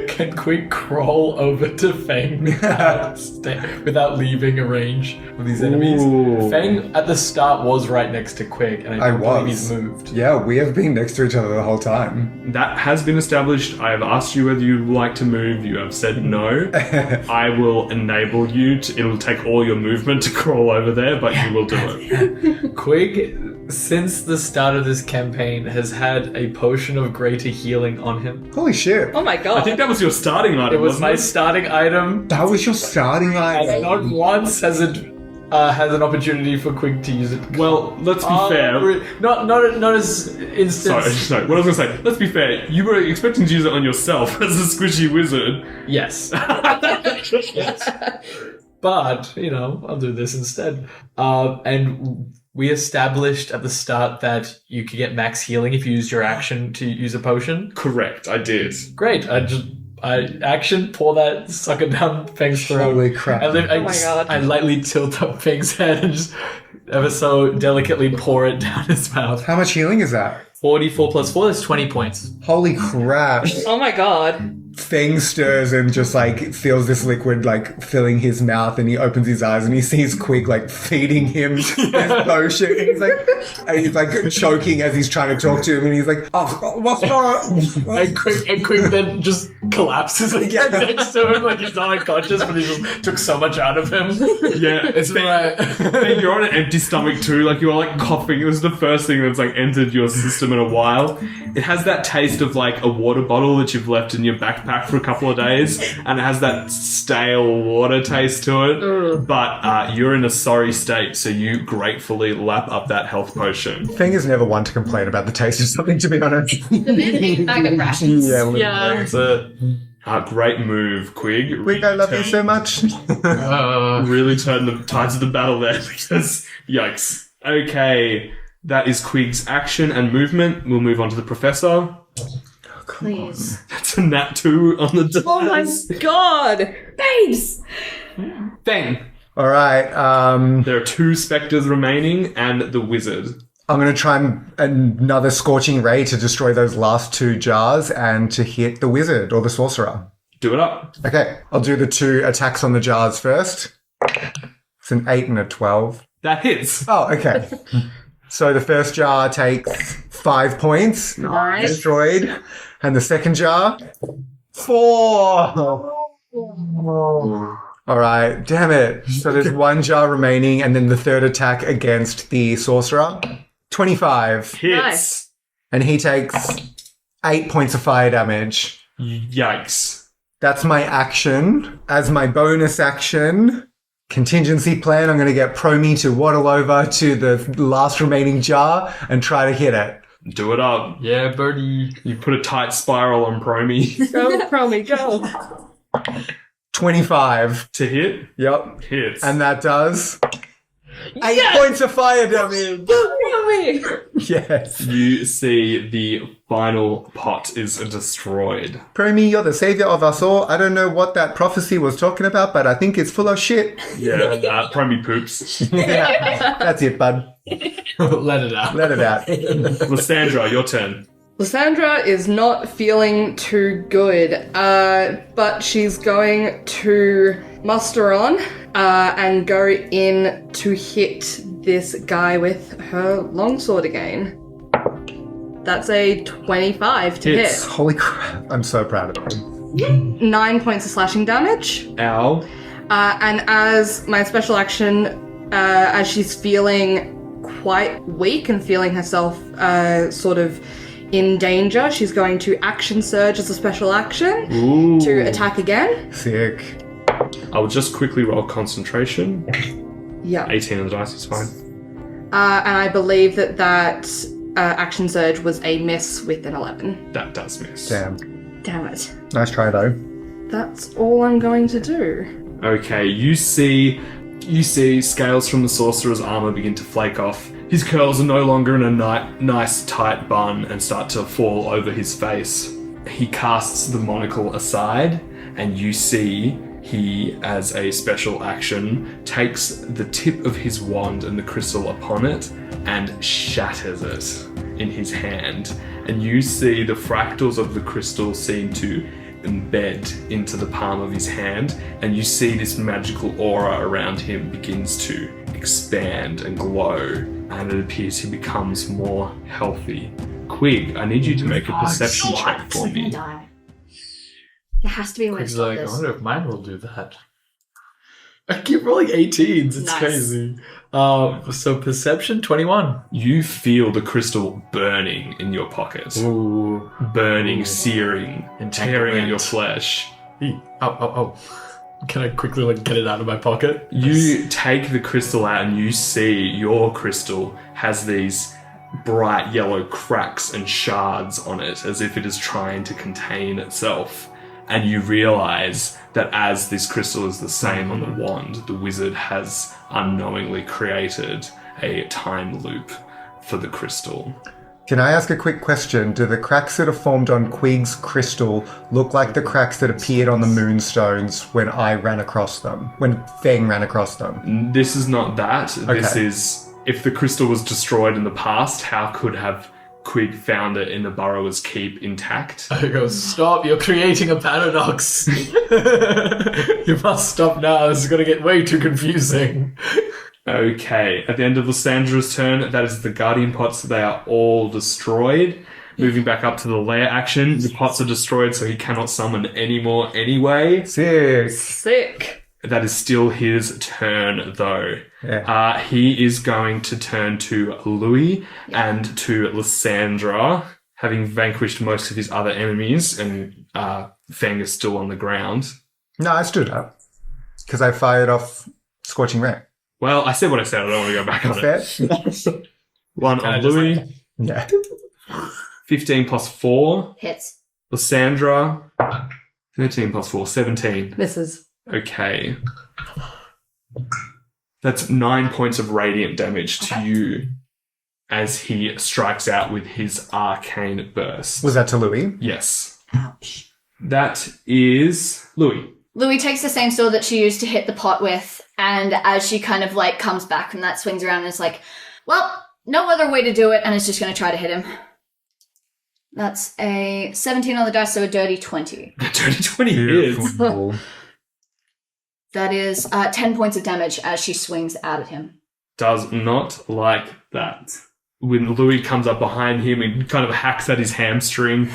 Speaker 5: Can Qwig crawl over to Feng without leaving a range of these enemies?
Speaker 2: Ooh.
Speaker 5: Feng at the start was right next to Qwig, and I don't believe
Speaker 4: was.
Speaker 5: he's moved.
Speaker 4: Yeah, we have been next to each other the whole time.
Speaker 2: That has been established. I have asked you whether you'd like to move. You have said no. I will enable you to. It'll take all your movement to crawl over there, but you will do it.
Speaker 5: Qwig, since the start of this campaign, has had a potion of greater healing on him.
Speaker 4: Holy shit.
Speaker 6: Oh my god.
Speaker 2: I think that was your starting item.
Speaker 5: It was
Speaker 2: wasn't
Speaker 5: my
Speaker 2: it?
Speaker 5: starting item,
Speaker 4: That was your starting
Speaker 5: and
Speaker 4: item.
Speaker 5: not once has it has an opportunity for Qwig to use it.
Speaker 2: Well, let's be fair.
Speaker 5: Not as instance.
Speaker 2: Sorry, what I was going to say, let's be fair, you were expecting to use it on yourself as a squishy wizard.
Speaker 5: Yes. Yes. But, I'll do this instead. And we established at the start that you could get max healing if you used your action to use a potion.
Speaker 2: Correct, I did.
Speaker 5: Great. I action, pour that sucker down Feng's throat.
Speaker 4: Holy crap.
Speaker 5: I
Speaker 6: Oh my god.
Speaker 5: I lightly tilt up Feng's head and just ever so delicately pour it down his mouth.
Speaker 4: How much healing is that?
Speaker 5: 44 plus 4, that's 20 points.
Speaker 4: Holy crap.
Speaker 6: Oh my god.
Speaker 4: Feng stirs and just like feels this liquid like filling his mouth, and he opens his eyes and he sees Qwig like feeding him this potion. And he's like choking as he's trying to talk to him, and he's like, "Oh, what's wrong?"
Speaker 5: And Qwig then just collapses again next to him, like he's not unconscious, but he just took so much out of him.
Speaker 2: Yeah,
Speaker 5: It's right.
Speaker 2: And you're on an empty stomach too, like you're like coughing. It was the first thing that's like entered your system in a while. It has that taste of like a water bottle that you've left in your backpack for a couple of days, and it has that stale water taste to it. But you're in a sorry state, so you gratefully lap up that health potion.
Speaker 4: Feng is never one to complain about the taste of something, to be honest.
Speaker 1: The man ate a bag of rations.
Speaker 4: Yeah,
Speaker 6: Yeah.
Speaker 2: It's a great move, Qwig.
Speaker 4: Qwig, I love you so much.
Speaker 2: Really turn the tides of the battle there, because yikes. Okay, that is Quig's action and movement. We'll move on to the professor.
Speaker 1: Please.
Speaker 2: That's a nat 2 on the dice.
Speaker 6: Oh my god. Babes.
Speaker 2: Feng.
Speaker 4: All right.
Speaker 2: There are 2 spectres remaining and the wizard.
Speaker 4: I'm going to try another scorching ray to destroy those last 2 jars and to hit the wizard or the sorcerer.
Speaker 2: Do it up.
Speaker 4: Okay, I'll do the 2 attacks on the jars first. It's an 8 and a 12.
Speaker 2: That hits.
Speaker 4: Oh, okay. So the first jar takes 5 points.
Speaker 6: Nice.
Speaker 4: Destroyed. And the second jar, 4. All right. Damn it. So there's 1 jar remaining, and then the third attack against the sorcerer. 25.
Speaker 2: Hits.
Speaker 6: Nice.
Speaker 4: And he takes 8 points of fire damage.
Speaker 2: Yikes.
Speaker 4: That's my action. As my bonus action, contingency plan, I'm going to get Promi to waddle over to the last remaining jar and try to hit it.
Speaker 2: Do it up.
Speaker 5: Yeah, birdie.
Speaker 2: You put a tight spiral on Promi.
Speaker 6: Go, Promi, go.
Speaker 4: 25.
Speaker 2: To hit?
Speaker 4: Yep.
Speaker 2: Hits.
Speaker 4: And that does 8 points of fire damage.
Speaker 6: Promi.
Speaker 4: Yes.
Speaker 2: You see the final pot is destroyed.
Speaker 4: Promi, you're the savior of us all. I don't know what that prophecy was talking about, but I think it's full of shit.
Speaker 2: Yeah, Promi poops.
Speaker 4: Yeah. That's it, bud.
Speaker 5: Let it out.
Speaker 4: Let it out.
Speaker 2: Lysandra, your turn.
Speaker 6: Lysandra is not feeling too good, but she's going to muster on and go in to hit this guy with her longsword again. That's a 25 to
Speaker 2: Hits.
Speaker 6: hit.
Speaker 4: Holy crap. I'm so proud of him.
Speaker 6: 9 points of slashing damage.
Speaker 2: Ow.
Speaker 6: And as my special action, as she's feeling quite weak and feeling herself sort of in danger, she's going to action surge as a special action
Speaker 2: Ooh.
Speaker 6: to attack again.
Speaker 4: Sick.
Speaker 2: I will just quickly roll concentration.
Speaker 6: Yeah.
Speaker 2: 18 on the dice is fine.
Speaker 6: And I believe that action surge was a miss with an 11.
Speaker 2: That does miss.
Speaker 4: Damn.
Speaker 6: Damn it.
Speaker 4: Nice try, though.
Speaker 6: That's all I'm going to do.
Speaker 2: Okay, you see scales from the sorcerer's armor begin to flake off. His curls are no longer in a nice tight bun and start to fall over his face. He casts the monocle aside, and you see he, as a special action, takes the tip of his wand and the crystal upon it and shatters it in his hand. And you see the fractals of the crystal seem to embed into the palm of his hand, and you see this magical aura around him begins to expand and glow, and it appears he becomes more healthy. Qwig, I need you to make a perception check for me.
Speaker 1: There has to be a way to
Speaker 5: He's
Speaker 1: stop
Speaker 5: like, I
Speaker 1: this.
Speaker 5: wonder if mine will do that. I keep rolling 18s. It's
Speaker 1: Nice.
Speaker 5: crazy. So perception 21.
Speaker 2: You feel the crystal burning in your pocket.
Speaker 5: Ooh.
Speaker 2: Burning, searing, and tearing at your flesh.
Speaker 5: Oh. Can I quickly get it out of my pocket?
Speaker 2: You take the crystal out and you see your crystal has these bright yellow cracks and shards on it as if it is trying to contain itself. And you realize that as this crystal is the same on the wand, the wizard has unknowingly created a time loop for the crystal.
Speaker 4: Can I ask a quick question? Do the cracks that are formed on Qwig's crystal look like the cracks that appeared on the moonstones when I ran across them? When Feng ran across them?
Speaker 2: This is not that. This
Speaker 4: Okay.
Speaker 2: is, if the crystal was destroyed in the past, how could have Qwig found it in the Burrower's Keep intact?
Speaker 5: I go, stop, you're creating a paradox. You must stop now, this is going to get way too confusing.
Speaker 2: Okay, at the end of Lysandra's turn, that is the Guardian Pots. They are all destroyed. Moving back up to the lair action, the pots are destroyed, so he cannot summon any more anyway.
Speaker 4: Sick.
Speaker 6: Sick.
Speaker 2: That is still his turn, though.
Speaker 4: Yeah.
Speaker 2: He is going to turn to Louis and to Lysandra, having vanquished most of his other enemies, and Feng is still on the ground.
Speaker 4: No, I stood up. Because I fired off Scorching Ray.
Speaker 2: Well, I said what I said. I don't want to go back on
Speaker 4: Fair?
Speaker 2: it. One
Speaker 5: Can I
Speaker 2: on
Speaker 5: just,
Speaker 2: Louis.
Speaker 4: Yeah.
Speaker 2: 15 plus 4.
Speaker 1: Hits.
Speaker 2: Lysandra. 13 plus 4. 17.
Speaker 6: Misses.
Speaker 2: Okay. That's 9 points of radiant damage to you as he strikes out with his arcane burst.
Speaker 4: Was that to Louis?
Speaker 2: Yes.
Speaker 1: Ouch.
Speaker 2: That is Louis.
Speaker 1: Louis takes the same sword that she used to hit the pot with, and as she kind of comes back from that, swings around and is like, well, no other way to do it, and is just going to try to hit him. That's a 17 on the dice, so a dirty 20.
Speaker 2: The dirty 20 is.
Speaker 4: Beautiful.
Speaker 1: That is 10 points of damage as she swings out at him.
Speaker 2: Does not like that. When Louis comes up behind him and kind of hacks at his hamstring,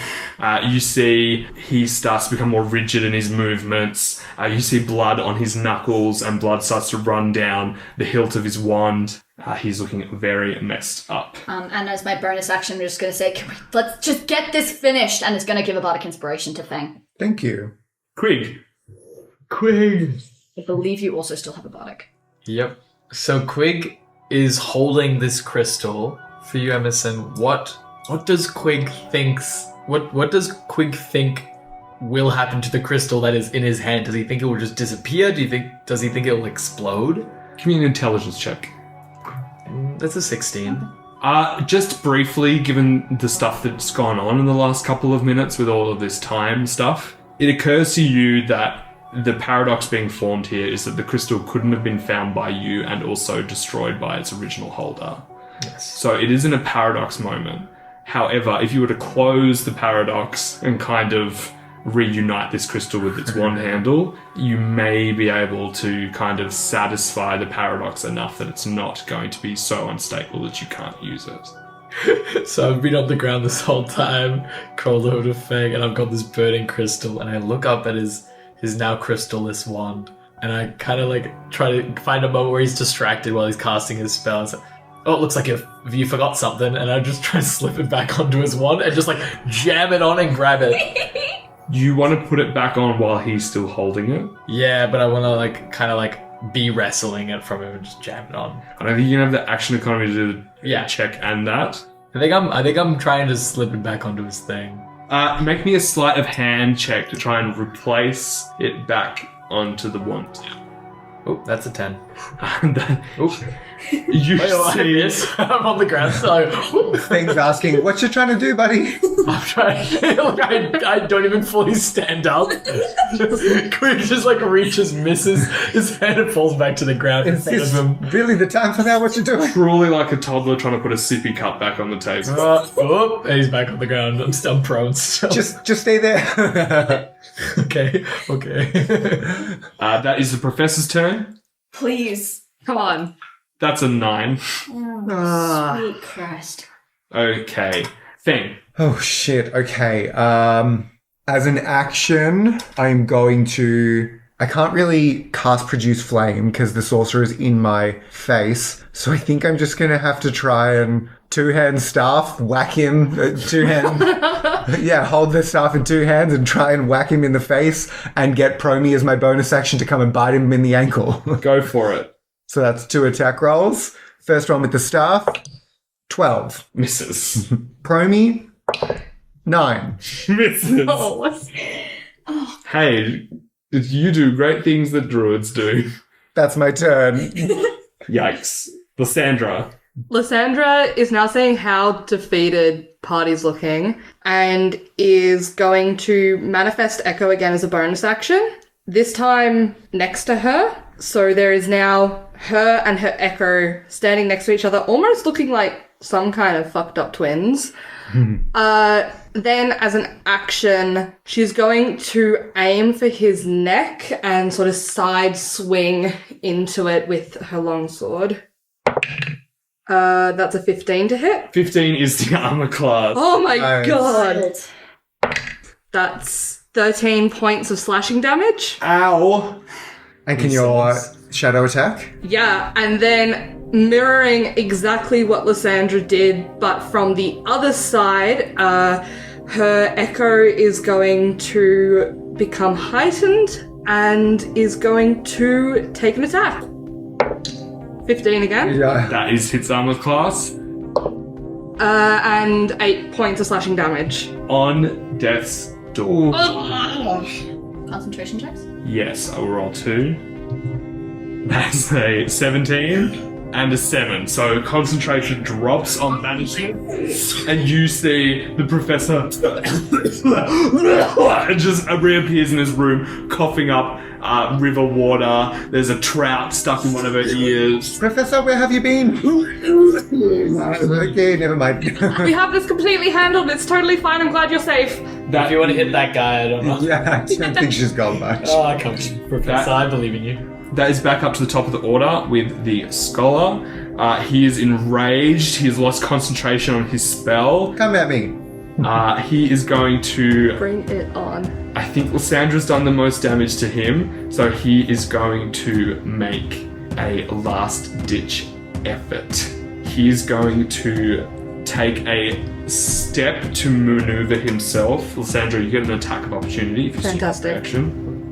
Speaker 2: you see he starts to become more rigid in his movements. You see blood on his knuckles and blood starts to run down the hilt of his wand. He's looking very messed up.
Speaker 1: And as my bonus action, I'm just going to say, let's just get this finished. And it's going to give a bardic inspiration to Feng.
Speaker 4: Thank you.
Speaker 2: Qwig.
Speaker 1: I believe you also still have a bardic.
Speaker 5: Yep. So Qwig is holding this crystal for you, Emerson. What does Qwig thinks? What does Qwig think will happen to the crystal that is in his hand? Does he think it will just disappear? Does he think it will explode?
Speaker 2: Give me an intelligence check.
Speaker 5: That's a 16.
Speaker 2: Just briefly, given the stuff that's gone on in the last couple of minutes with all of this time stuff, it occurs to you that the paradox being formed here is that the crystal couldn't have been found by you and also destroyed by its original holder.
Speaker 5: Yes.
Speaker 2: So it isn't a paradox moment. However, if you were to close the paradox and kind of reunite this crystal with its wand handle, you may be able to kind of satisfy the paradox enough that it's not going to be so unstable that you can't use it.
Speaker 5: So I've been on the ground this whole time, crawled over to Feng, and I've got this burning crystal, and I look up at his now crystal-less wand, and I kind of like try to find a moment where he's distracted while he's casting his spell. And so, oh, it looks like you forgot something, and I just try to slip it back onto his wand and just like jam it on and grab it.
Speaker 2: You want to put it back on while he's still holding it?
Speaker 5: Yeah, but I want to like kind of like be wrestling it from him and just jam it on.
Speaker 2: I don't think you can have the action economy to do the
Speaker 5: Yeah.
Speaker 2: check and that.
Speaker 5: I think I'm trying to slip it back onto his thing.
Speaker 2: Make me a sleight of hand check to try and replace it back onto the wand.
Speaker 5: Oh, that's a 10.
Speaker 2: Oh. You see
Speaker 5: I'm on the ground, so
Speaker 4: Feng's asking, what you trying to do, buddy?
Speaker 5: I'm trying. I don't even fully stand up. Qwig just like reaches, misses his head, and falls back to the ground in
Speaker 4: Is
Speaker 5: front
Speaker 4: this
Speaker 5: of him.
Speaker 4: really the time for that? What you doing?
Speaker 2: truly like a toddler trying to put a sippy cup back on the table.
Speaker 5: And he's back on the ground. I'm still prone. Still.
Speaker 4: Just stay there.
Speaker 5: Okay.
Speaker 2: That is the professor's turn.
Speaker 1: Please.
Speaker 6: Come on.
Speaker 2: That's a 9.
Speaker 1: Sweet Christ.
Speaker 2: Okay. Feng.
Speaker 4: Oh shit. Okay. As an action, I'm going to. I can't really cast Produce Flame because the sorcerer is in my face, so I think I'm just gonna have to try and two-hand staff whack him. Two-hand. Yeah, hold the staff in two hands and try and whack him in the face and get Promi as my bonus action to come and bite him in the ankle.
Speaker 2: Go for it.
Speaker 4: So that's 2 attack rolls. First one with the staff, 12.
Speaker 2: Misses.
Speaker 4: Promi, 9.
Speaker 2: Misses.
Speaker 1: Oh.
Speaker 2: Hey, you do great things that druids do.
Speaker 4: That's my turn.
Speaker 2: Yikes. Lysandra.
Speaker 6: Lysandra is now seeing how defeated Party's looking and is going to manifest Echo again as a bonus action. This time next to her. So there is now her and her Echo standing next to each other, almost looking like some kind of fucked up twins. Then as an action, she's going to aim for his neck and sort of side swing into it with her longsword. That's a 15 to hit.
Speaker 2: 15 is the armor class.
Speaker 6: Oh my
Speaker 4: Nice.
Speaker 6: god. That's 13 points of slashing damage.
Speaker 2: Ow.
Speaker 4: And can your shadow attack?
Speaker 6: Yeah, and then mirroring exactly what Lysandra did, but from the other side, her Echo is going to become heightened and is going to take an attack. 15 again.
Speaker 4: Yeah.
Speaker 2: That is hits armor class.
Speaker 6: And 8 points of slashing damage.
Speaker 2: On death's door.
Speaker 1: Concentration checks?
Speaker 2: Yes, I will roll 2. That's a 17. and a 7. So concentration drops on vanishing, and you see the professor just reappears in his room, coughing up river water. There's a trout stuck in one of her ears.
Speaker 4: Professor, where have you been? Okay, never mind.
Speaker 6: We have this completely handled. It's totally fine. I'm glad you're safe.
Speaker 5: If you want to hit that guy, I don't know.
Speaker 4: Yeah, I don't think she's gone much.
Speaker 5: Oh, come on, Professor, I believe in you.
Speaker 2: That is back up to the top of the order with the scholar. He is enraged. He has lost concentration on his spell.
Speaker 4: Come at me.
Speaker 2: He is going to...
Speaker 6: Bring it on.
Speaker 2: I think Lysandra's done the most damage to him, so he is going to make a last-ditch effort. He is going to take a step to maneuver himself. Lysandra, you get an attack of opportunity if you
Speaker 6: Fantastic.
Speaker 2: action.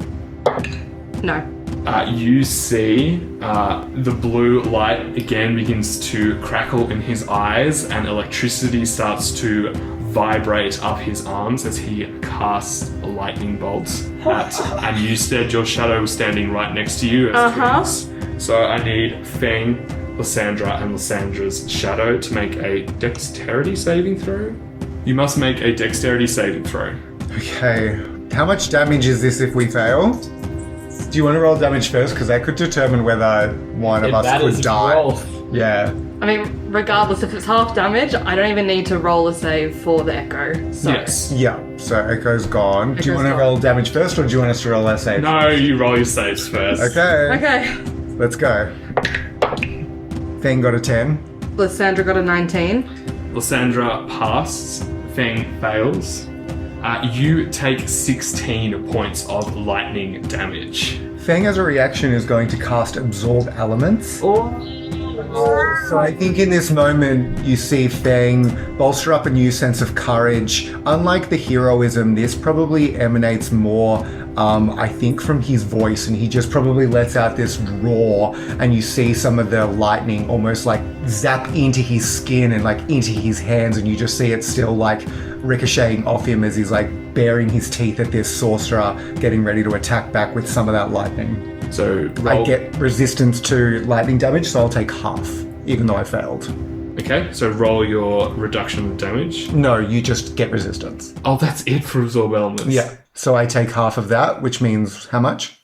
Speaker 6: No.
Speaker 2: You see the blue light again begins to crackle in his eyes, and electricity starts to vibrate up his arms as he casts lightning bolts and you said your shadow was standing right next to you as twins. So I need Feng, Lysandra, and Lysandra's shadow to make a dexterity saving throw. You must make a dexterity saving throw.
Speaker 4: Okay, how much damage is this if we fail? Do you want to roll damage first? Because that could determine whether one of us could die.
Speaker 5: Roll.
Speaker 4: Yeah.
Speaker 6: I mean, regardless if it's half damage, I don't even need to roll a save for the echo. So.
Speaker 2: Yes.
Speaker 4: Yeah, so Echo's gone. Do you want to
Speaker 6: gone.
Speaker 4: roll damage first, or do you want us to roll our save?
Speaker 2: No, you roll your saves first.
Speaker 4: Okay.
Speaker 6: Okay.
Speaker 4: Let's go. Feng got a 10.
Speaker 6: Lysandra got a 19.
Speaker 2: Lysandra passed. Feng fails. You take 16 points of lightning damage.
Speaker 4: Feng, as a reaction, is going to cast Absorb Elements. So I think in this moment you see Feng bolster up a new sense of courage. Unlike the heroism, this probably emanates more, I think, from his voice, and he just probably lets out this roar, and you see some of the lightning almost like zap into his skin and like into his hands, and you just see it still like ricocheting off him as he's like baring his teeth at this sorcerer, getting ready to attack back with some of that lightning.
Speaker 2: So roll.
Speaker 4: I get resistance to lightning damage, so I'll take half, even though I failed.
Speaker 2: Okay, so roll your reduction of damage.
Speaker 4: No, you just get resistance.
Speaker 2: Oh, that's it for absorb elements.
Speaker 4: Yeah, so I take half of that, which means how much?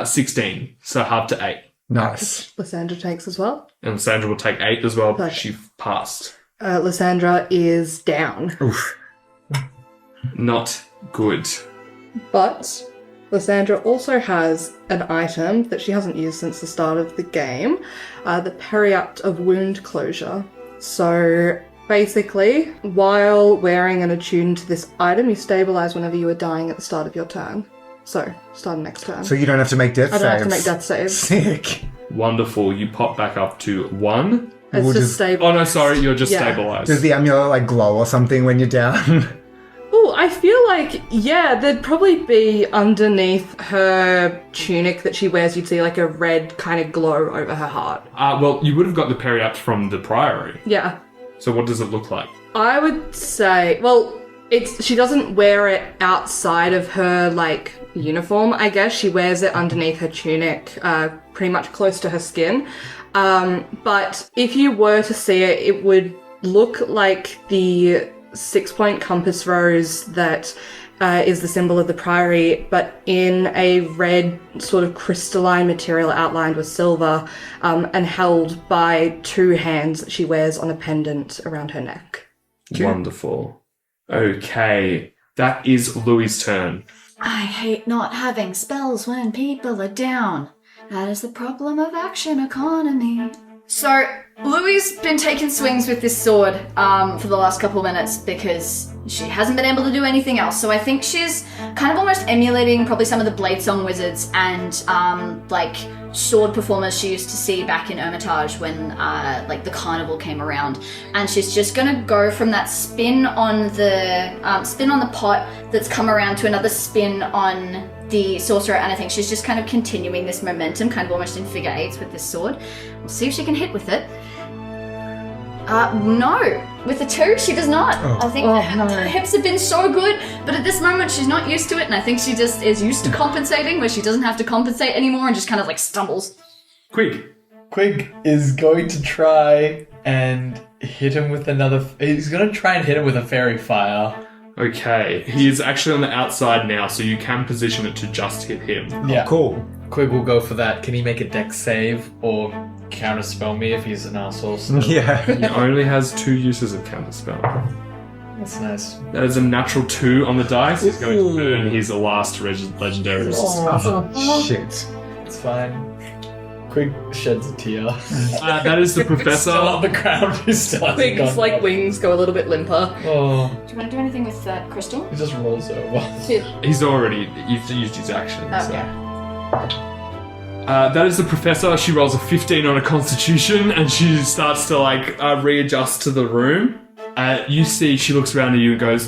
Speaker 2: 16, so half to 8.
Speaker 4: Nice.
Speaker 6: Lysandra takes as well.
Speaker 2: And Sandra will take 8 as well because
Speaker 6: Perfect.
Speaker 2: she passed.
Speaker 6: Lysandra is down.
Speaker 4: Oof.
Speaker 2: Not good.
Speaker 6: But Lysandra also has an item that she hasn't used since the start of the game, the Periapt of Wound Closure. So basically, while wearing and attuned to this item, you stabilize whenever you are dying at the start of your turn. So, starting next turn.
Speaker 4: So you don't have to make death
Speaker 6: I
Speaker 4: saves.
Speaker 6: don't have to make death saves.
Speaker 4: Sick.
Speaker 2: Wonderful. You pop back up to 1.
Speaker 6: It's
Speaker 4: We'll
Speaker 6: just
Speaker 4: just-
Speaker 6: stable.
Speaker 2: Oh no, sorry, you're just
Speaker 6: Yeah.
Speaker 2: stabilized.
Speaker 4: Does the amulet like glow or something when you're down?
Speaker 6: Oh, I feel like, yeah, there'd probably be underneath her tunic that she wears, you'd see like a red kind of glow over her heart.
Speaker 2: Well, you would have got the Periapt from the Priory.
Speaker 6: Yeah.
Speaker 2: So what does it look like?
Speaker 6: I would say, well, she doesn't wear it outside of her, like, uniform, I guess. She wears it underneath her tunic, pretty much close to her skin. But if you were to see it, it would look like the 6-point compass rose that is the symbol of the Priory, but in a red sort of crystalline material outlined with silver, and held by 2 hands that she wears on a pendant around her neck.
Speaker 2: Wonderful. Okay, that is Louis' turn.
Speaker 1: I hate not having spells when people are down. That is the problem of action economy. So, Louie's been taking swings with this sword for the last couple of minutes because she hasn't been able to do anything else. So I think she's kind of almost emulating probably some of the Bladesong wizards and like sword performers she used to see back in Hermitage when like the carnival came around. And she's just gonna go from that spin on the pot that's come around to another spin on the sorcerer, and I think she's just kind of continuing this momentum, kind of almost in figure eights with this sword. We'll see if she can hit with it. No. With the 2, she does not. I think her hips have been so good, but at this moment she's not used to it, and I think she just is used to compensating, where she doesn't have to compensate anymore and just kind of like stumbles.
Speaker 2: Qwig.
Speaker 5: Qwig is going to try and hit him with another... He's going to try and hit him with a fairy fire.
Speaker 2: Okay, he is actually on the outside now, so you can position it to just hit him.
Speaker 5: Yeah.
Speaker 4: Cool.
Speaker 5: Qwig will go for that. Can he make a dex save or counterspell me if he's an arsehole? So
Speaker 4: Yeah.
Speaker 2: He only has 2 uses of counterspell.
Speaker 5: that's nice.
Speaker 2: That is a natural 2 on the dice. He's going to burn his last legendary resistance.
Speaker 4: Oh, shit.
Speaker 5: It's fine. Qwig sheds a tear.
Speaker 2: That is the professor.
Speaker 5: Still on the ground. He's still hasn't
Speaker 6: Qwig's
Speaker 5: gone
Speaker 6: like
Speaker 5: up.
Speaker 6: wings go a little bit limper.
Speaker 5: Oh,
Speaker 1: Do you want to do anything with that crystal?
Speaker 5: he just rolls over.
Speaker 2: He's already used his action.
Speaker 1: Okay.
Speaker 2: That is the professor. She rolls a 15 on a constitution and she starts to readjust to the room. You see she looks around at you and goes,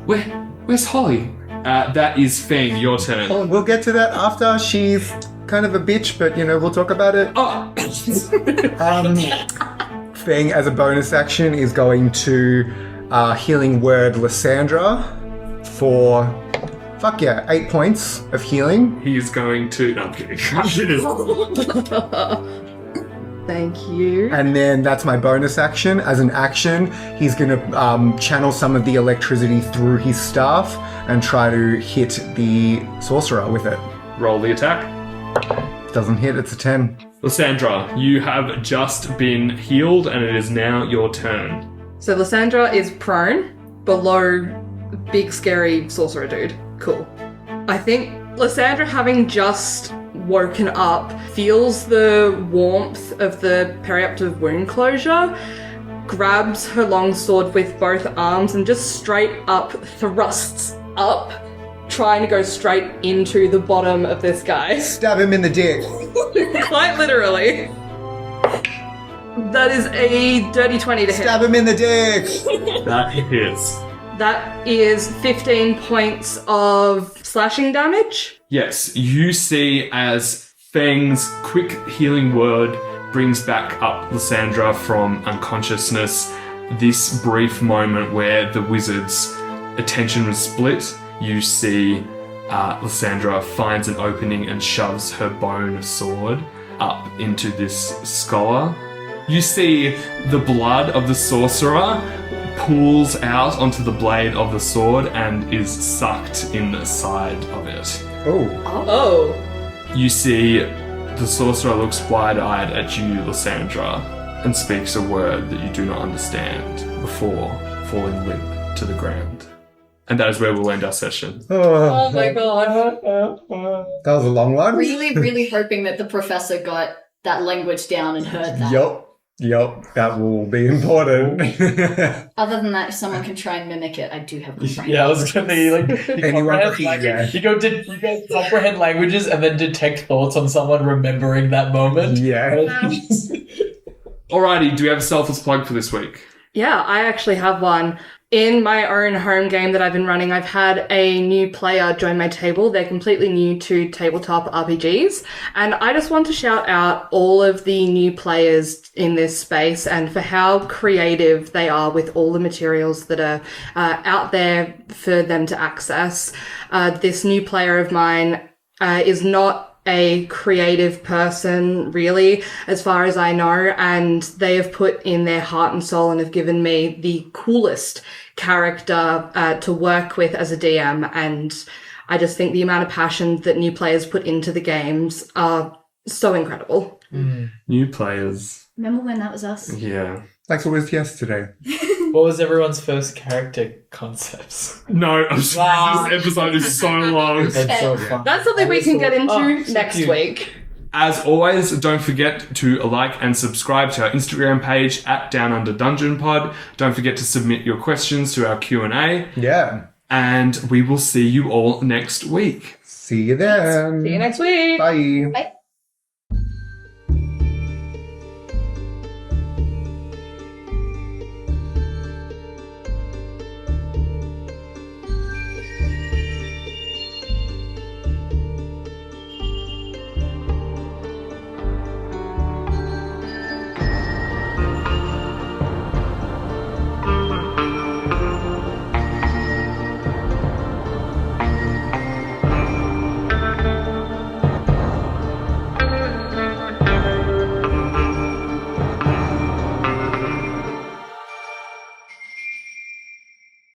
Speaker 2: where's Holly? That is Feng, your turn.
Speaker 4: We'll get to that after. She's kind of a bitch, but we'll talk about it.
Speaker 2: Oh.
Speaker 4: Feng, as a bonus action, is going to healing word Lysandra for 8 points of healing.
Speaker 2: He is going to... No, I'm kidding.
Speaker 6: Thank you.
Speaker 4: And then that's my bonus action. As an action, he's going to channel some of the electricity through his staff and try to hit the sorcerer with it.
Speaker 2: Roll the attack.
Speaker 4: Doesn't hit, it's a 10.
Speaker 2: Lysandra, you have just been healed and it is now your turn.
Speaker 6: So Lysandra is prone below big scary sorcerer dude. Cool. I think Lysandra, having just woken up, feels the warmth of the periaptive wound closure, grabs her longsword with both arms and just straight up thrusts up, trying to go straight into the bottom of this guy.
Speaker 4: Stab him in the dick.
Speaker 6: Quite literally. That is a dirty 20 to hit.
Speaker 4: Stab him in the dick.
Speaker 2: That hits.
Speaker 6: That is 15 points of slashing damage.
Speaker 2: Yes, you see as Feng's quick healing word brings back up Lysandra from unconsciousness, this brief moment where the wizard's attention was split. You see Lysandra finds an opening and shoves her bone sword up into this scholar. You see the blood of the sorcerer pools out onto the blade of the sword and is sucked in the side of it.
Speaker 6: Oh.
Speaker 2: You see the sorcerer looks wide-eyed at you, Lysandra, and speaks a word that you do not understand before falling limp to the ground. And that is where we'll end our session.
Speaker 6: Oh my god.
Speaker 4: That was a long one.
Speaker 1: Really, really hoping that the professor got that language down and heard that.
Speaker 4: Yup, that will be important.
Speaker 1: Other than that, if someone can try and mimic it, I do have comprehension.
Speaker 5: Yeah, I was gonna say,
Speaker 4: Anyone
Speaker 5: comprehend
Speaker 4: can-
Speaker 5: language.
Speaker 4: yeah.
Speaker 5: You go comprehend languages and then detect thoughts on someone remembering that moment.
Speaker 4: Yeah.
Speaker 2: Alrighty, do we have a selfless plug for this week?
Speaker 6: Yeah, I actually have one. In my own home game that I've been running, I've had a new player join my table. They're completely new to tabletop RPGs. And I just want to shout out all of the new players in this space and for how creative they are with all the materials that are out there for them to access. This new player of mine is not a creative person, really, as far as I know, and they have put in their heart and soul and have given me the coolest character to work with as a DM, and I just think the amount of passion that new players put into the games are so incredible.
Speaker 2: New players.
Speaker 1: Remember when that was us?
Speaker 2: Yeah.
Speaker 4: Like it was yesterday.
Speaker 5: What was everyone's first character concepts?
Speaker 2: No, I'm sorry, this episode is so long.
Speaker 5: That's so fun.
Speaker 6: That's something we can get into
Speaker 5: so
Speaker 6: next
Speaker 5: cute.
Speaker 6: week.
Speaker 2: As always, don't forget to like and subscribe to our Instagram page at Down Under Dungeon Pod. Don't forget to submit your questions to our Q&A.
Speaker 4: Yeah.
Speaker 2: And we will see you all next week.
Speaker 4: See you then.
Speaker 6: See you next week.
Speaker 4: Bye.
Speaker 1: Bye.